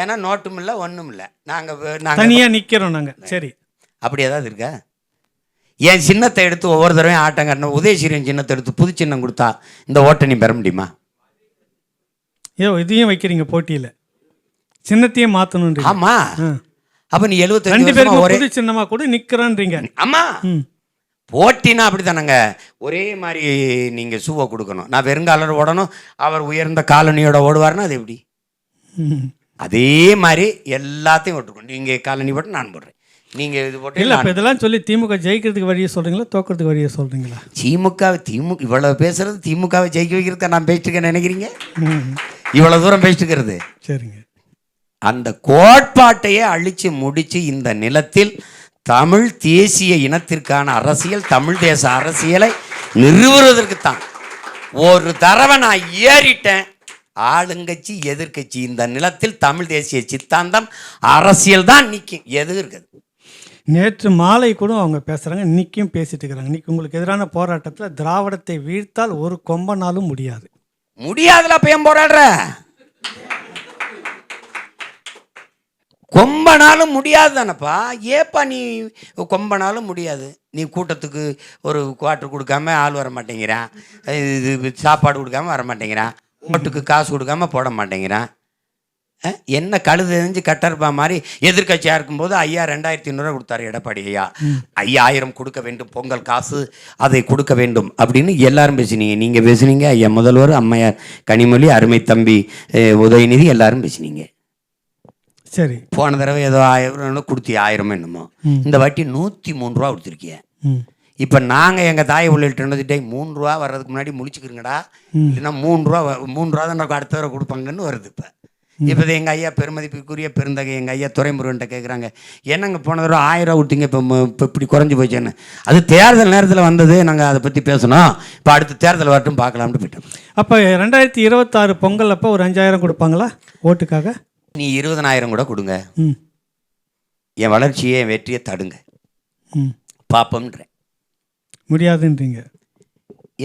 ஏன்னா நோட்டும் இல்லை ஒன்றும் இல்லை, நாங்கள் தனியாக நிற்கிறோம் நாங்கள். சரி, அப்படி ஏதாவது இருக்கா? என் சின்னத்தை எடுத்து ஒவ்வொரு தடவையும் ஆட்டம் காட்டின உதயசீரன் சின்னத்தை எடுத்து புது சின்னம் கொடுத்தா இந்த ஓட்டை நீ பெற முடியுமா? இதையும் வைக்கிறீங்க போட்டியில், சின்னத்தையும் மாற்றணும். ஆமாம், அப்போ நீ 75 பேருக்கு புது சின்னமாக கூட நிற்கிறேன்றீங்க. ஆமாம், போட்டினா அப்படி தானேங்க. ஒரே மாதிரி நீங்கள் ஷூவை கொடுக்கணும். நான் வெறுங்காலர் ஓடணும், அவர் உயர்ந்த காலனியோட ஓடுவார்னா அது எப்படி? அதே மாதிரி எல்லாத்தையும் ஓட்டுக்கணும். நீங்கள் காலனி போட்டு நான் போடுறேன், நீங்கள் இது போட்டு இல்லை. இப்போ இதெல்லாம் சொல்லி திமுக ஜெயிக்கிறதுக்கு வழியை சொல்கிறீங்களா, தோக்கிறதுக்கு வழியை சொல்கிறீங்களா? திமுக இவ்வளோ பேசுறது திமுகவை ஜெயிக்க வைக்கிறத நான் பேசிட்டுருக்கேன் நினைக்கிறீங்க? இவ்வளோ தூரம் பேசிட்டுக்கிறது சரிங்க. அந்த கோட்பாட்டையே அழித்து முடித்து இந்த நிலத்தில் தமிழ் தேசிய இனத்திற்கான அரசியல், தமிழ் தேச அரசியலை நிறுவுவதற்குத்தான் ஒரு தடவை நான் ஏறிட்டேன். ஆளுங்கட்சி எதிர்கட்சி இந்த நிலத்தில் தமிழ் தேசிய சித்தாந்தம் அரசியல் தான் நிற்கும், எது இருக்குது. நேற்று மாலை கூட அவங்க பேசுகிறாங்க, இன்னைக்கும் பேசிட்டு இருக்கிறாங்க. இன்னைக்கு உங்களுக்கு எதிரான போராட்டத்தில் திராவிடத்தை வீழ்த்தால் ஒரு கொம்பனாலும் முடியாது. முடியாதுல பையன் போராடுற, கொம்பனாலும் முடியாது தானப்பா. ஏப்பா நீ கொம்பனாலும் முடியாது? நீ கூட்டத்துக்கு ஒரு குவார்டர் கொடுக்காம ஆள் வர மாட்டேங்கிறான், இது சாப்பாடு கொடுக்காம வர மாட்டேங்கிறான், ஓட்டுக்கு காசு கொடுக்காம போட மாட்டேங்கிறான். என்ன கழுது எரிஞ்சு கட்டர்பா மாதிரி எதிர்கட்சியாக இருக்கும்போது 2500 கொடுத்தாரு எடப்பாடி ஐயா. 5000 கொடுக்க வேண்டும், பொங்கல் காசு அதை கொடுக்க வேண்டும் அப்படின்னு எல்லாரும் பேசினீங்க. நீங்கள் பேசுனீங்க, ஐயா முதல்வர், அம்மையார் கனிமொழி, அருமை தம்பி உதயநிதி எல்லாரும் பேசினீங்க. சரி, போன தடவை ஏதோ 1000 கொடுத்தி 1000 என்னமோ, இந்த வாட்டி 103 ரூபா கொடுத்துருக்கிய. இப்போ நாங்கள் எங்கள் தாய் உள்ளிட்டு 3 ரூபா வர்றதுக்கு முன்னாடி முடிச்சுக்கிறீங்கடா, இல்லைன்னா 3 ரூபா தான் அடுத்த தடவை கொடுப்பாங்கன்னு வருது. இப்போ எங்கள் ஐயா பெருமதிப்புக்குரிய பெருந்தகை எங்கள் ஐயா துரைமுருகன்ட்ட கேட்குறாங்க, என்னங்க போன தடவை 1000 ரூபா கொடுத்தீங்க, இப்போ இப்படி குறைஞ்சி போச்சேன்னு. அது தேர்தல் நேரத்தில் வந்தது, நாங்கள் அதை பற்றி பேசணும், இப்போ அடுத்த தேர்தல் வரட்டும் பார்க்கலாம்னு போயிட்டோம். அப்போ 2026 பொங்கல் அப்போ ஒரு 5000 கொடுப்பாங்களா ஓட்டுக்காக? நீ 20000 கூட கொடுங்க, என் வளர்ச்சியை என் வெற்றியை தடுங்க பாப்பம்ன்றேன். முடியாதுன்றீங்க.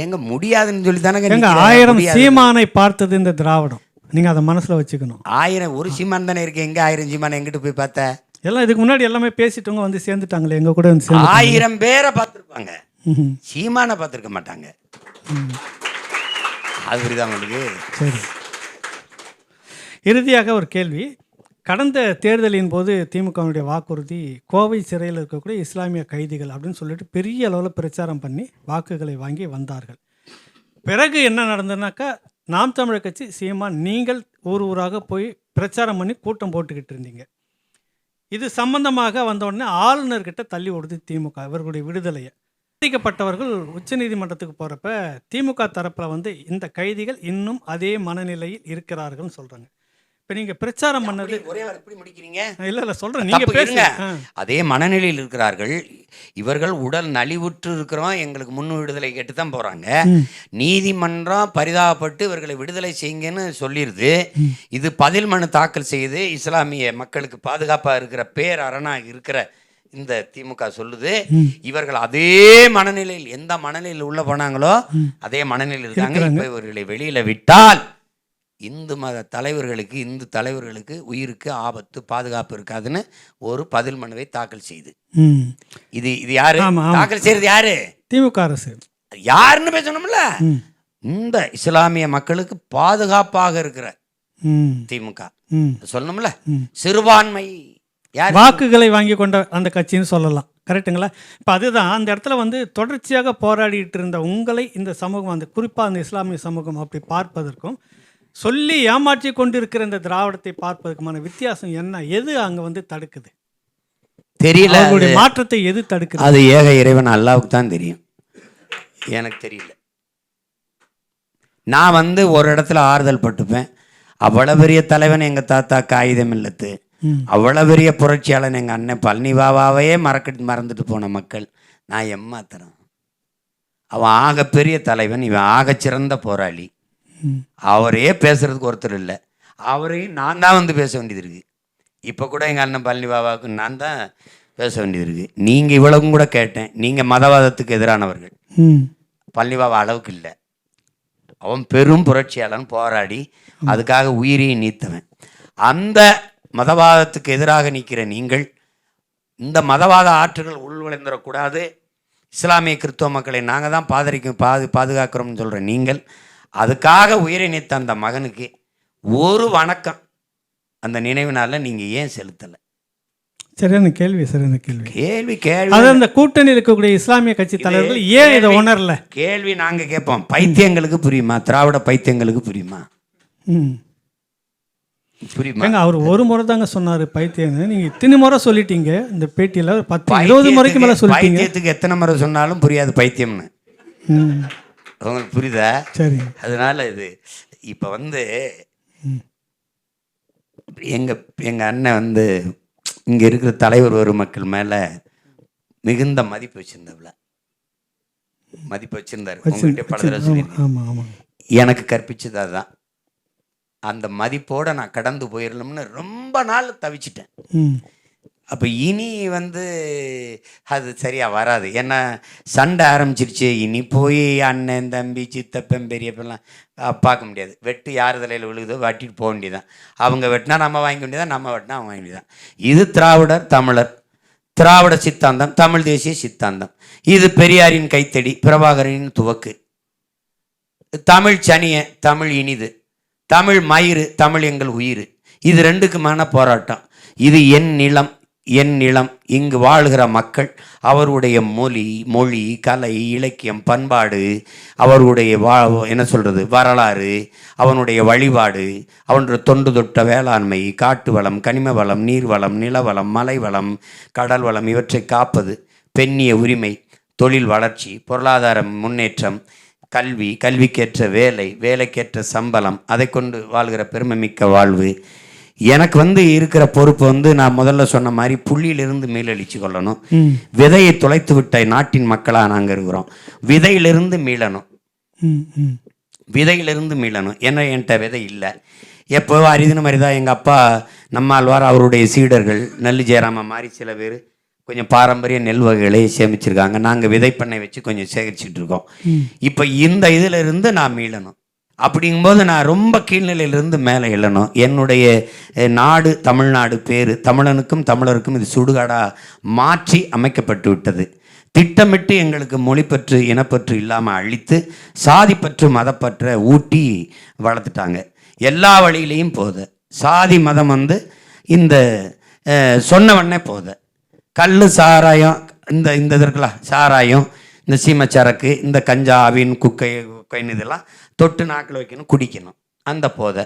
எங்க முடியாதுன்னு சொல்லி தானே 1000 சீமானை பார்த்தது இந்த திராவிடம், நீங்கள் அதை மனசில் வச்சுக்கணும். 1000 ஒரு சீமான் தானே இருக்கு, எங்கே 1000 சீமானை எங்கிட்டு போய் பார்த்த? எல்லாம் இதுக்கு முன்னாடி எல்லாமே பேசிட்டவங்க வந்து சேர்ந்துட்டாங்களே, எங்கள் கூட வந்து சேர்ந்து 1000 பேரை பார்த்துருப்பாங்க, சீமானை பார்த்துருக்க மாட்டாங்க. அது புரியுதா உங்களுக்கு? சரி, இறுதியாக ஒரு கேள்வி. கடந்த தேர்தலின் போது திமுகவுடைய வாக்குறுதி கோவை சிறையில் இருக்கக்கூடிய இஸ்லாமிய கைதிகள் அப்படின்னு சொல்லிட்டு பெரிய அளவில் பிரச்சாரம் பண்ணி வாக்குகளை வாங்கி வந்தார்கள். பிறகு என்ன நடந்ததுனாக்கா, நாம் தமிழர் கட்சி சீமான் நீங்கள் ஊராக போய் பிரச்சாரம் பண்ணி கூட்டம் போட்டுக்கிட்டு இருந்தீங்க. இது சம்பந்தமாக வந்த உடனே ஆளுநர்கிட்ட தள்ளி விடுது திமுக இவர்களுடைய விடுதலையை. பாதிக்கப்பட்டவர்கள் உச்சநீதிமன்றத்துக்கு போகிறப்ப திமுக தரப்பில் வந்து இந்த கைதிகள் இன்னும் அதே மனநிலையில் இருக்கிறார்கள்னு சொல்கிறாங்க. இப்போ நீங்கள் பிரச்சாரம் பண்ணது ஒரே எப்படி முடிக்கிறீங்க? இல்லை சொல்கிறேன், நீங்கள் பேசுங்க. அதே மனநிலையில் இருக்கிறார்கள் இவர்கள். உடல் நலிவுற்று இருக்கிறோம், எங்களுக்கு முன் விடுதலை கேட்டு தான் போகிறாங்க. நீதிமன்றம் பரிதாபப்பட்டு இவர்களை விடுதலை செய்யுங்கன்னு சொல்லிடுது. இது பதில் மனு தாக்கல் செய்து இஸ்லாமிய மக்களுக்கு பாதுகாப்பாக இருக்கிற பேரரணாக இருக்கிற இந்த திமுக சொல்லுது, இவர்கள் அதே மனநிலையில் எந்த மனநிலையில் உள்ள போனாங்களோ அதே மனநிலையில் இருக்காங்க. இப்போ இவர்களை வெளியில் விட்டால் இந்து மத தலைவர்களுக்கு, இந்து தலைவர்களுக்கு உயிருக்கு ஆபத்து, பாதுகாப்பு இருக்காதுன்னு ஒரு பதில் மனுவை தாக்கல் செய்து, இது யாரு தாக்கல் செய்யறது? யாரு? திமுக அரசு. யாருன்னு பேசணும்ல. இந்த இஸ்லாமிய மக்களுக்கு பாதுகாப்பாக இருக்கிற திமுக சொல்லணும்ல. சிறுபான்மை யார் வாக்குகளை வாங்கி கொண்ட அந்த கட்சின்னு சொல்லலாம். கரெக்ட்டுங்களா? இப்போ அதுதான் அந்த இடத்துல வந்து தொடர்ச்சியாக போராடிட்டு இருந்த உங்களை இந்த சமூகம் வந்து குறிப்பாக அந்த இஸ்லாமிய சமூகம் அப்படி பார்ப்பதற்கும் சொல்லி ஏமாற்றி கொண்டிருக்கிற இந்த திராவிடத்தை பார்ப்பதற்குமான வித்தியாசம் என்ன? எது அங்கே வந்து தடுக்குது? தெரியல. அவர்களுடைய மாற்றத்தை எது தடுக்குது? அது ஏக இறைவன் அல்லாவுக்கு தான் தெரியும், எனக்கு தெரியல. நான் வந்து ஒரு இடத்துல ஆறுதல் பட்டுப்பேன். அவ்வளோ பெரிய தலைவன் எங்கள் தாத்தா காகிதம் இல்லத்து, அவ்வளோ பெரிய புரட்சியாளன் எங்கள் அண்ணன் பழனி பாபாவையே மறந்துட்டு போன மக்கள் நான் எம்மாத்திரம். அவன் ஆகப்பெரிய தலைவன், இவன் ஆகச்சிறந்த போராளி. அவரே பேசுறதுக்கு ஒருத்தர் இல்லை, அவரையும் நான் தான் வந்து பேச வேண்டியது இருக்குது. இப்போ கூட எங்கள் அண்ணன் பழனி பாபாவுக்கு நான் தான் பேச வேண்டியது இருக்குது. நீங்கள் இவ்வளவும் கூட கேட்டேன், நீங்கள் மதவாதத்துக்கு எதிரானவர்கள். பழனி பாபா அளவுக்கு இல்லை, அவன் பெரும் புரட்சியாளன், போராடி அதுக்காக உயிரையும் நீத்தவன். அந்த மதவாதத்துக்கு எதிராக நிற்கிற நீங்கள் இந்த மதவாத ஆற்றுகள் உள்வளைந்துடக்கூடாது, இஸ்லாமிய கிறிஸ்தவ மக்களை நாங்கள் தான் பாதுகாக்கிறோம்னு சொல்கிற நீங்கள் அதுக்காக உயிரை நீத்த அந்த மகனுக்கு ஒரு வணக்கம் அந்த நினைவு நாளில் நீங்கள் ஏன் செலுத்தலை? சரியான கேள்வி, சரியான கேள்வி. கேள்வி அது அந்த கூட்டணியில் இருக்கக்கூடிய இஸ்லாமிய கட்சி தலைவர்கள் ஏன் இதை உணரல? கேள்வி நாங்கள் கேட்போம். பைத்தியங்களுக்கு புரியுமா? திராவிட பைத்தியங்களுக்கு புரியுமா? புரியுமா? அவர் ஒரு முறை தாங்க சொன்னார் பைத்தியங்க. நீங்கள் இத்தனை முறை சொல்லிட்டீங்க இந்த பேட்டியில், 10-20 முறைக்கு மேலே சொல்லிட்டீங்க. பைத்தியத்துக்கு எத்தனை முறை சொன்னாலும் புரியாது பைத்தியம்னு. உங்களுக்கு புரியுதா? சரி. அதனால இது இப்போ வந்து எங்கள் அண்ணன் வந்து இங்கே இருக்கிற தலைவர் ஒரு மக்கள் மேலே மிகுந்த மதிப்பு வச்சிருந்தார். உங்கள்கிட்ட பல தடவை சொல்லியிருக்கேன். எனக்கு கற்பிச்சது அதுதான். அந்த மதிப்போடு நான் கடந்து போயிடலாம்னு ரொம்ப நாள் தவிச்சிட்டேன். அப்போ இனி வந்து அது சரியாக வராது. ஏன்னா சண்டை ஆரம்பிச்சிருச்சு. இனி போய் அண்ணன் தம்பி சித்தப்பன் பெரியப்பெல்லாம் பார்க்க முடியாது. வெட்டு யார் தலையில் விழுகுதோ வெட்டிட்டு போக வேண்டியதான். அவங்க வெட்டினா நம்ம வாங்க வேண்டியதான், நம்ம வெட்டினா அவங்க வாங்க வேண்டியதான். இது திராவிடர் தமிழர், திராவிட சித்தாந்தம், தமிழ் தேசிய சித்தாந்தம். இது பெரியாரின் கைத்தடி, பிரபாகரனின் துவக்கு. தமிழ் சனிய, தமிழ் இனிது, தமிழ் மயிறு, தமிழ் எங்கள் உயிர். இது ரெண்டுக்குமான போராட்டம். இது என் நிலம், என் நிலம், இங்கு வாழ்கிற மக்கள், அவருடைய மொழி, கலை, இலக்கியம், பண்பாடு, அவருடைய என்ன சொல்கிறது வரலாறு, அவனுடைய வழிபாடு, அவனுடைய தொண்டு தொட்ட வேளாண்மை, காட்டு வளம், கனிம வளம், நீர் வளம், நிலவளம், மலை வளம், கடல் வளம், இவற்றை காப்பது, பெண்ணிய உரிமை, தொழில் வளர்ச்சி, பொருளாதார முன்னேற்றம், கல்வி, கல்விக்கேற்ற வேலை, வேலைக்கேற்ற சம்பளம், அதை கொண்டு வாழ்கிற பெருமைமிக்க வாழ்வு. எனக்கு வந்து இருக்கிற பொறுப்பு வந்து நான் முதல்ல சொன்ன மாதிரி புள்ளியிலிருந்து மேலழிச்சு கொள்ளணும். விதையை தொலைத்து விட்ட நாட்டின் மக்களாக நாங்கள் இருக்கிறோம். விதையிலிருந்து மீளணும், விதையிலிருந்து மீளணும். ஏன்னா என்கிட்ட விதை இல்லை. எப்போ அரிதின மாதிரி தான் எங்கள் அப்பா நம்மாழ்வார் அவருடைய சீடர்கள் நல்லி ஜெயராம மாதிரி சில பேர் கொஞ்சம் பாரம்பரிய நெல் வகைகளை சேமிச்சிருக்காங்க. நாங்கள் விதைப்பண்ணை வச்சு கொஞ்சம் சேகரிச்சுட்டு இருக்கோம். இப்போ இந்த இதில் இருந்து நான் மீளணும். அப்படிங்கும்போது நான் ரொம்ப கீழ்நிலையிலிருந்து மேலே எழணும். என்னுடைய நாடு தமிழ்நாடு பேர் தமிழனுக்கும் தமிழருக்கும் இது சுடுகாடாக மாற்றி அமைக்கப்பட்டு விட்டது. திட்டமிட்டு எங்களுக்கு மொழிப்பற்று இனப்பற்று இல்லாமல் அழித்து சாதிப்பற்று மதப்பற்ற ஊட்டி வளர்த்துட்டாங்க. எல்லா வழியிலையும் போகுது. சாதி மதம் வந்து இந்த சொன்னவண்ணே போகுது. கல் சாராயம், இந்த இருக்கலாம் சாராயம், இந்த சீமச்சரக்கு, இந்த கஞ்சா, அவின், குக்கைன்னு இதெல்லாம் தொட்டு நாக்கில் வைக்கணும், குடிக்கணும், அந்த போதை.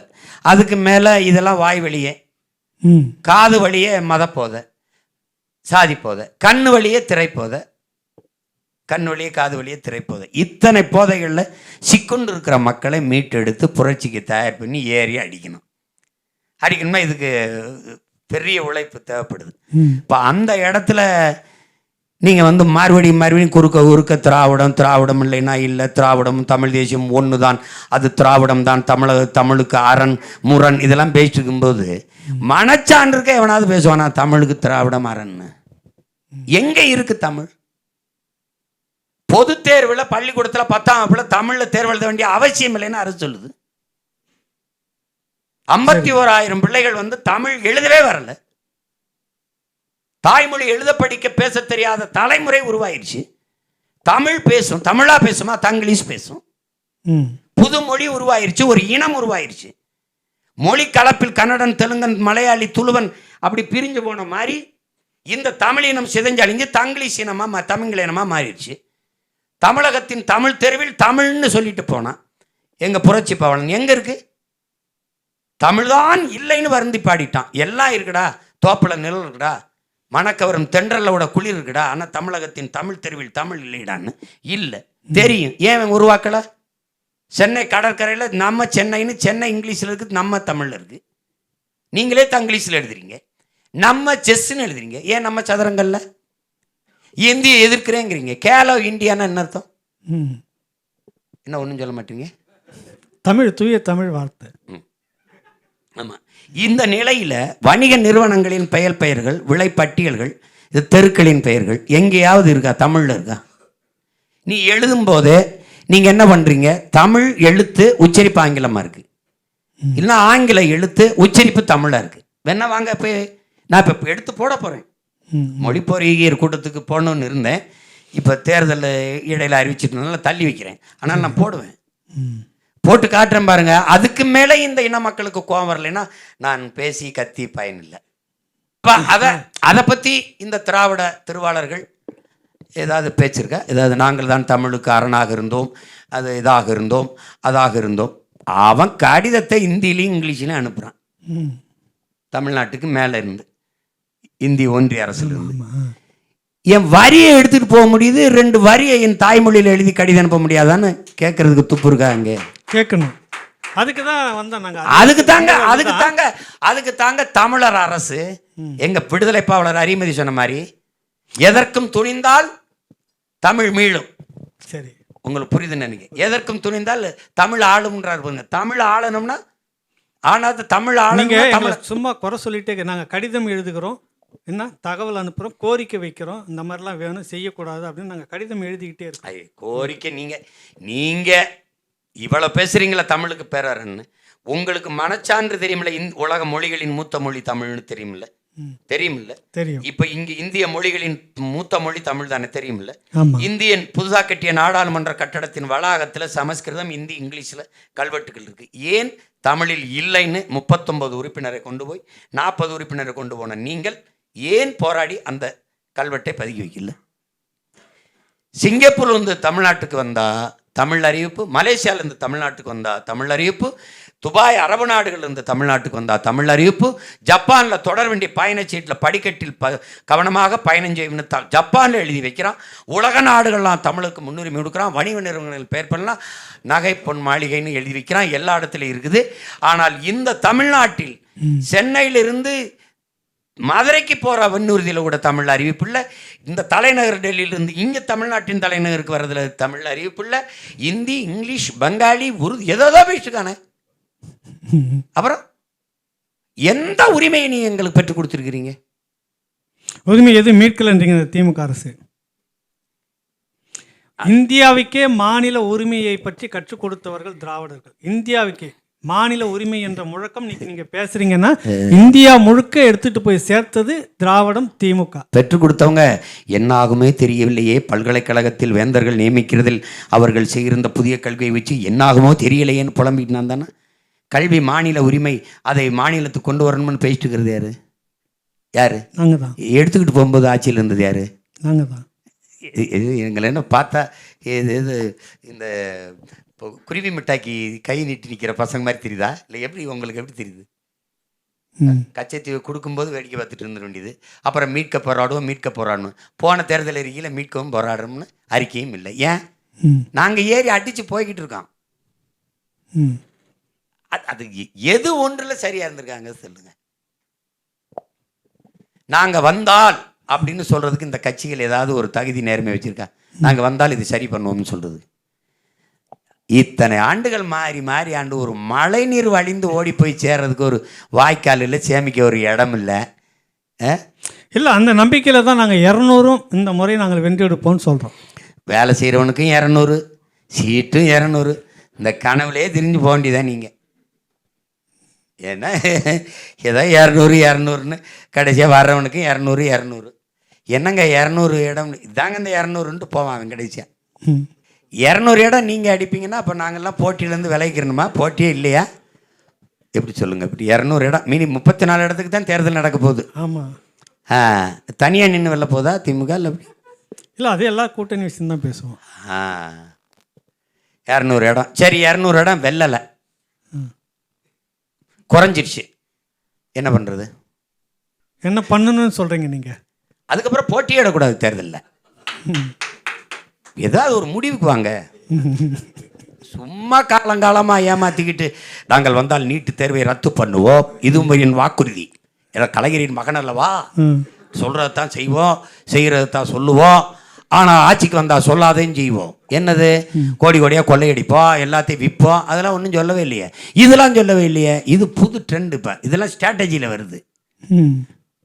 அதுக்கு மேலே இதெல்லாம் வாய் வழியே, காது வழியே மத போதை, சாதி போதை, கண்ணு வழியே திரைப்போதை, கண் வழியே காது வழியே திரைப்போதை. இத்தனை போதைகளில் சிக்குண்டு இருக்கிற மக்களை மீட்டெடுத்து புரட்சிக்கு தயார் பண்ணி ஏறி அடிக்கணுமா? இதுக்கு பெரிய உழைப்பு தேவைப்படுது. இப்போ அந்த இடத்துல நீங்கள் வந்து மறுபடியும் குறுக்க திராவிடம் இல்லைன்னா இல்லை, திராவிடமும் தமிழ் தேசியம் ஒன்று தான், அது திராவிடம் தான், தமிழுக்கு அரண் முரண் இதெல்லாம் பேசிட்டு இருக்கும்போது மனச்சான்று இருக்க எவனாவது பேசுவானா தமிழுக்கு திராவிடம் அரண்னு? எங்கே இருக்கு தமிழ்? பொது தேர்வில் பள்ளிக்கூடத்தில் 10ஆம் வகுப்புல தமிழில் தேர்வு எழுத வேண்டிய அவசியம் இல்லைன்னு அரசு சொல்லுது. 51,000 பிள்ளைகள் வந்து தமிழ் எழுதவே வரல. தாய்மொழி எழுத படிக்க பேச தெரியாத தலைமுறை உருவாயிருச்சு. தமிழ் பேசும், தமிழா பேசுமா, தங்கிலீஷ் பேசும். புது மொழி உருவாயிருச்சு, ஒரு இனம் உருவாயிருச்சு. மொழி கலப்பில் கன்னடன், தெலுங்கன், மலையாளி, துளுவன் அப்படி பிரிஞ்சு போன மாதிரி இந்த தமிழினம் சிதைஞ்சழிஞ்சு தங்கிலீஷ் இனமா தமிழினமாக மாறிடுச்சு. தமிழகத்தின் தமிழ் தெருவில் தமிழ்னு சொல்லிட்டு போனான். எங்க புரட்சி பவளன் எங்க இருக்கு? தமிழ்தான் இல்லைன்னு வருந்தி பாடிட்டான். எல்லாம் இருக்குடா, தோப்புல நிழல் இருக்குடா, மணக்கவரும் தென்றலோட குளிர் இருக்குடா, ஆனால் தமிழகத்தின் தமிழ் தெருவில் தமிழ் இல்லைடான்னு இல்லை. தெரியும், ஏன் உருவாக்கல? சென்னை கடற்கரையில் நம்ம சென்னைன்னு சென்னை இங்கிலீஷில் இருக்குது, நம்ம தமிழில் இருக்குது. நீங்களே தங்கிலீஷில் எழுதுறீங்க, நம்ம செஸ்ன்னு எழுதுறீங்க. ஏன் நம்ம சதுரங்கல்ல? இந்தியை எதிர்க்கிறேங்கிறீங்க. கேலோ இந்தியான்னு என்ன அர்த்தம்? என்ன ஒன்றும் சொல்ல மாட்டீங்க? தமிழ், தூய தமிழ் வார்த்தை. ஆமாம். இந்த நிலையில் வணிக நிறுவனங்களின் பெயர்கள், விலைப்பட்டியல்கள், இது தெருக்களின் பெயர்கள் எங்கேயாவது இருக்கா? தமிழில் இருக்கா? நீ எழுதும் போதே நீங்கள் என்ன பண்ணுறீங்க? தமிழ் எழுத்து உச்சரிப்பு ஆங்கிலமாக இருக்குது, இல்லைன்னா ஆங்கில எழுத்து உச்சரிப்பு தமிழாக இருக்குது. வேணா வாங்க, இப்போ நான் இப்போ எடுத்து போட போகிறேன். மொழி பொறியியல் கூட்டத்துக்கு போகணுன்னு இருந்தேன். இப்போ தேர்தல் இடையில அறிவிச்சிட்டனால தள்ளி வைக்கிறேன். ஆனால் நான் போடுவேன், போட்டு காட்டுறேன் பாருங்க. அதுக்கு மேலே இந்த இன மக்களுக்கு கோபம் வரலைன்னா நான் பேசி கத்தி பயனில்லை. அதை பற்றி இந்த திராவிட திருவாளர்கள் ஏதாவது பேச்சிருக்கா? ஏதாவது நாங்கள் தான் தமிழுக்கு அரணாக இருந்தோம், அது இதாக இருந்தோம், அதாக இருந்தோம். அவன் கடிதத்தை இந்தியிலையும் இங்கிலீஷ்லையும் அனுப்புகிறான். தமிழ்நாட்டுக்கு மேலே இருந்து, இந்திய ஒன்றிய அரசுல இருந்து. என் வரியை எடுத்துகிட்டு போக முடியுது, 2 வரியை என் தாய்மொழியில் எழுதி கடிதம் அனுப்ப முடியாதான்னு கேட்கறதுக்கு துப்பு இருக்கா? அங்கே கேட்கணும். அதுக்கு தான் வந்தோம் நாங்கள். அதுக்கு தாங்க தமிழர் அரசு. எங்க விடுதலை பாவலர் அறிமதி சொன்ன மாதிரி, எதற்கும் துணிந்தால் தமிழ் மீளும். சரி, உங்களுக்கு புரியுதுன்னு நினைக்கிறேன். எதற்கும் துணிந்தால் தமிழ் ஆளும்ன்றார். தமிழ் ஆளணும்னா, ஆனால் தமிழ் ஆளுங்க சும்மா குறை சொல்லிட்டே நாங்கள் கடிதம் எழுதுகிறோம், என்ன தகவல் அனுப்புகிறோம், கோரிக்கை வைக்கிறோம், இந்த மாதிரிலாம் வேணும், செய்யக்கூடாது அப்படின்னு நாங்கள் கடிதம் எழுதிக்கிட்டே இருக்கோம். கோரிக்கை நீங்கள் இவ்வளோ பேசுகிறீங்களா தமிழுக்கு பேரன்னு? உங்களுக்கு மனச்சான்று தெரியுமில்ல? உலக மொழிகளின் மூத்த மொழி தமிழ்னு தெரியுமில்ல? தெரியுமில்ல? தெரியும். இப்போ இங்கே இந்திய மொழிகளின் மூத்த மொழி தமிழ் தானே? தெரியுமில்ல? இந்தியன் புதுசாக கட்டிய நாடாளுமன்ற கட்டடத்தின் வளாகத்தில் சமஸ்கிருதம், இந்தி, இங்கிலீஷில் கல்வெட்டுகள் இருக்குது. ஏன் தமிழில் இல்லைன்னு 39 உறுப்பினரை கொண்டு போய் 40 உறுப்பினரை கொண்டு போன நீங்கள் ஏன் போராடி அந்த கல்வெட்டை பதிக்க வைக்கல? சிங்கப்பூர்லேருந்து தமிழ்நாட்டுக்கு வந்தால் தமிழ் அறிவிப்பு, மலேசியாவிலேருந்து தமிழ்நாட்டுக்கு வந்தால் தமிழ் அறிவிப்பு, துபாய் அரபு நாடுகள்லேருந்து தமிழ்நாட்டுக்கு வந்தால் தமிழ் அறிவிப்பு, ஜப்பானில் தொடர் வேண்டிய பயணச்சீட்டில் படிக்கட்டில் கவனமாக பயணம் செய்யணும்னு ஜப்பானில் எழுதி வைக்கிறான். உலக நாடுகள்லாம் தமிழுக்கு முன்னுரிமை கொடுக்குறான். வணிக நிறுவனங்கள் பெயர் பண்ணலாம், நகை பொன் மாளிகைன்னு எழுதி வைக்கிறான். எல்லா இடத்துலையும் இருக்குது. ஆனால் இந்த தமிழ்நாட்டில் சென்னையிலிருந்து மதுரைக்கு போகிற வன்னூர்தியில் கூட தமிழ் அறிவிப்பு இல்லை. இந்த தலைநகர் டெல்லியிலிருந்து இங்கே தமிழ்நாட்டின் தலைநகருக்கு வர்றதுல தமிழ் அறிவிப்பு இல்லை. இந்தி, இங்கிலீஷ், பெங்காலி, உருது ஏதோ பேசிட்டுக்கானே. அப்புறம் எந்த உரிமையை நீ எங்களுக்கு பெற்றுக் கொடுத்துருக்கிறீங்க? உரிமை எதுவும் மீட்கலன்றீங்க திமுக அரசு. இந்தியாவுக்கே மாநில உரிமையை பற்றி கற்றுக் கொடுத்தவர்கள் திராவிடர்கள். இந்தியாவுக்கே மாநில உரிமை என்ற முழக்கம் நீங்க பேசுறீங்கன்னா இந்தியா முழுக்க எடுத்துட்டு போய் சேர்த்தது திராவிடம், திமுக. பெற்றுக் கொடுத்தவங்க என்ன ஆகுமே தெரியவில்லையே, பல்கலைக்கழகத்தில் வேந்தர்கள் நியமிக்கிறதில் அவர்கள் செய்கிற புதிய கல்வியை வச்சு என்ன ஆகுமோ தெரியலையேன்னு புலம்பிட்டு நான் தானே. கல்வி மாநில உரிமை, அதை மாநிலத்துக்கு கொண்டு வரணும்னு பேசிட்டு இருக்கிறது யாரு? யாரு? நாங்கள் தான். எடுத்துக்கிட்டு போகும்போது ஆட்சியில் இருந்தது யாரு? நாங்கள் தான். எங்களை என்ன பார்த்தா இது இந்த இப்போ குருவி மிட்டாக்கி கை நீட்டி நிற்கிற பசங்க மாதிரி தெரியுதா? இல்லை எப்படி உங்களுக்கு எப்படி தெரியுது? கச்சத்தீவை கொடுக்கும்போது வேடிக்கை பார்த்துட்டு இருந்துட வேண்டியது. அப்புறம் மீட்க போராடணும். போன தேர்தல் அறிக்கையில் மீட்கவும் போராடுறோம்னு அறிக்கையும் இல்லை. ஏன்? நாங்கள் ஏறி அடித்து போய்கிட்டு இருக்கோம். அது எது ஒன்றில் சரியாக இருந்திருக்காங்க சொல்லுங்க. நாங்கள் வந்தால் அப்படின்னு சொல்கிறதுக்கு இந்த கட்சிகள் ஏதாவது ஒரு தகுதி நேர்மை வச்சுருக்கா? நாங்கள் வந்தால் இது சரி பண்ணுவோம்னு சொல்கிறது. இத்தனை ஆண்டுகள் மாறி ஆண்டு ஒரு மழை நீர் வழிந்து ஓடி போய் சேர்றதுக்கு ஒரு வாய்க்கால் இல்லை, சேமிக்க ஒரு இடம் இல்லை. இல்லை, அந்த நம்பிக்கையில் தான் நாங்கள் 200 இந்த முறை நாங்கள் வென்றெடுப்போம்னு சொல்கிறோம். வேலை செய்கிறவனுக்கும் 200, சீட்டும் 200. இந்த கனவுலேயே திரிஞ்சு போக வேண்டியதான் நீங்கள். ஏன்னா ஏதோ 200ன்னு கடைசியாக வர்றவனுக்கு 200. என்னங்க 200 இடம் இதாங்க, இந்த 200ன்ட்டு போவான் அவன் கடைசியாக. 200 இடம் நீங்கள் அடிப்பீங்கன்னா அப்போ நாங்கள்லாம் போட்டியிலேருந்து விளைக்கிறணுமா? போட்டியே இல்லையா? எப்படி சொல்லுங்கள், இப்படி 200 இடம் மீனி 34 இடத்துக்கு தான் தேர்தல் நடக்க போகுது. ஆமாம். தனியாக நின்று வெளில போதா திமுக இல்லை அப்படி? இல்லை, அது எல்லா கூட்டணி விஷயம் தான் பேசுவோம். 200 இடம், சரி 200 இடம் வெல்லலை, குறைஞ்சிருச்சு, என்ன பண்ணுறது? என்ன பண்ணணும்னு சொல்கிறீங்க நீங்கள்? அதுக்கப்புறம் போட்டியிடக்கூடாது தேர்தலில், ஏதாவது ஒரு முடிவுக்கு வாங்க. சும்மா காலங்காலமாக ஏமாற்றிக்கிட்டு நாங்கள் வந்தால் நீட்டு தேர்வை ரத்து பண்ணுவோம், இதுவும் என் வாக்குறுதி, ஏன்னா கலைஞரின் மகன் அல்லவா, சொல்கிறதான் செய்வோம், செய்கிறதான் சொல்லுவோம், ஆனால் ஆட்சிக்கு வந்தால் சொல்லாதையும் செய்வோம். என்னது, கோடி கோடியாக கொள்ளையடிப்போம், எல்லாத்தையும் விற்போம், அதெல்லாம் ஒன்றும் சொல்லவே இல்லையே, இதெல்லாம் சொல்லவே இல்லையே. இது புது ட்ரெண்ட், இப்போ இதெல்லாம் ஸ்ட்ராட்டஜியில் வருது.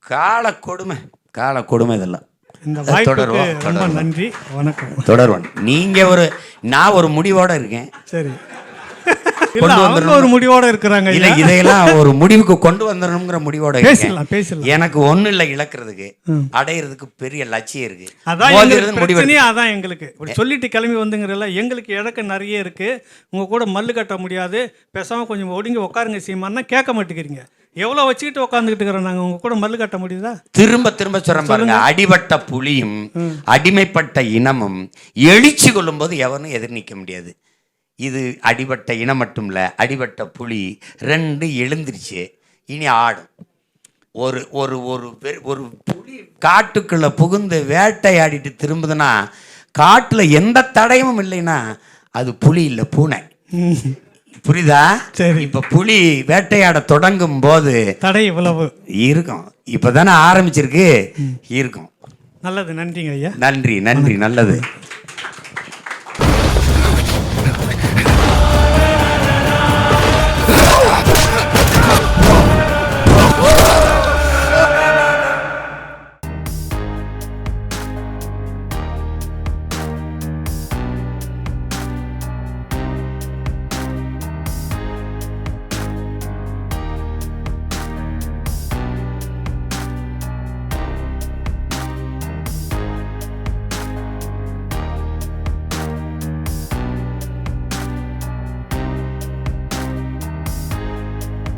கால கொடுமை இதெல்லாம். இந்த வாய்ப்புக்கு ரொம்ப நன்றி, வணக்கம். தொடர்வன், நீங்கள் நான் ஒரு முடிவோடு இருக்கேன். சரி, ஒரு முடிவோட இருக்கிறாங்க. இல்ல, இதையெல்லாம் ஒரு முடிவுக்கு கொண்டு வந்துடணுங்கிற முடிவோட பேசலாம். எனக்கு ஒண்ணு இல்லை இழக்கிறதுக்கு, அடையிறதுக்கு பெரிய லட்சியம் இருக்கு. அதான் எங்களுக்கு சொல்லிட்டு கிளம்பி வந்துங்கிறல, எங்களுக்கு இழக்க நிறைய இருக்கு. உங்க கூட மல்லு கட்ட முடியாது, பேசாம கொஞ்சம் ஒடுங்கி உட்காருங்க சீமான்னா கேட்க மாட்டேங்கிறீங்க. எவ்வளோ வச்சுக்கிட்டு உட்காந்துக்கிட்டு இருக்கிறோம் நாங்கள், உங்க கூட மல்லு கட்ட முடியுதா? திரும்ப சொல்றேன் பாருங்க, அடிபட்ட புலியும் அடிமைப்பட்ட இனமும் எழுச்சி கொள்ளும் போது எவனும் எதிர் நிற்க முடியாது. இது அடிபட்ட இனம் மட்டும் இல்லை, அடிபட்ட புலி 2 எழுந்திருச்சு, இனி ஆடும். ஒரு ஒரு ஒரு புலி காட்டுக்குள்ள புகுந்து வேட்டையாடிட்டு திரும்புதுன்னா, காட்டுல எந்த தடயமும் இல்லைன்னா அது புலி இல்லை, பூனை. புரியுதா? சரி. இப்ப புலி வேட்டையாட தொடங்கும் போது தடை இவ்வளவு இருக்கும், இப்பதானே ஆரம்பிச்சிருக்கு, இருக்கும். நல்லது, நன்றிங்க ஐயா. நன்றி, நல்லது.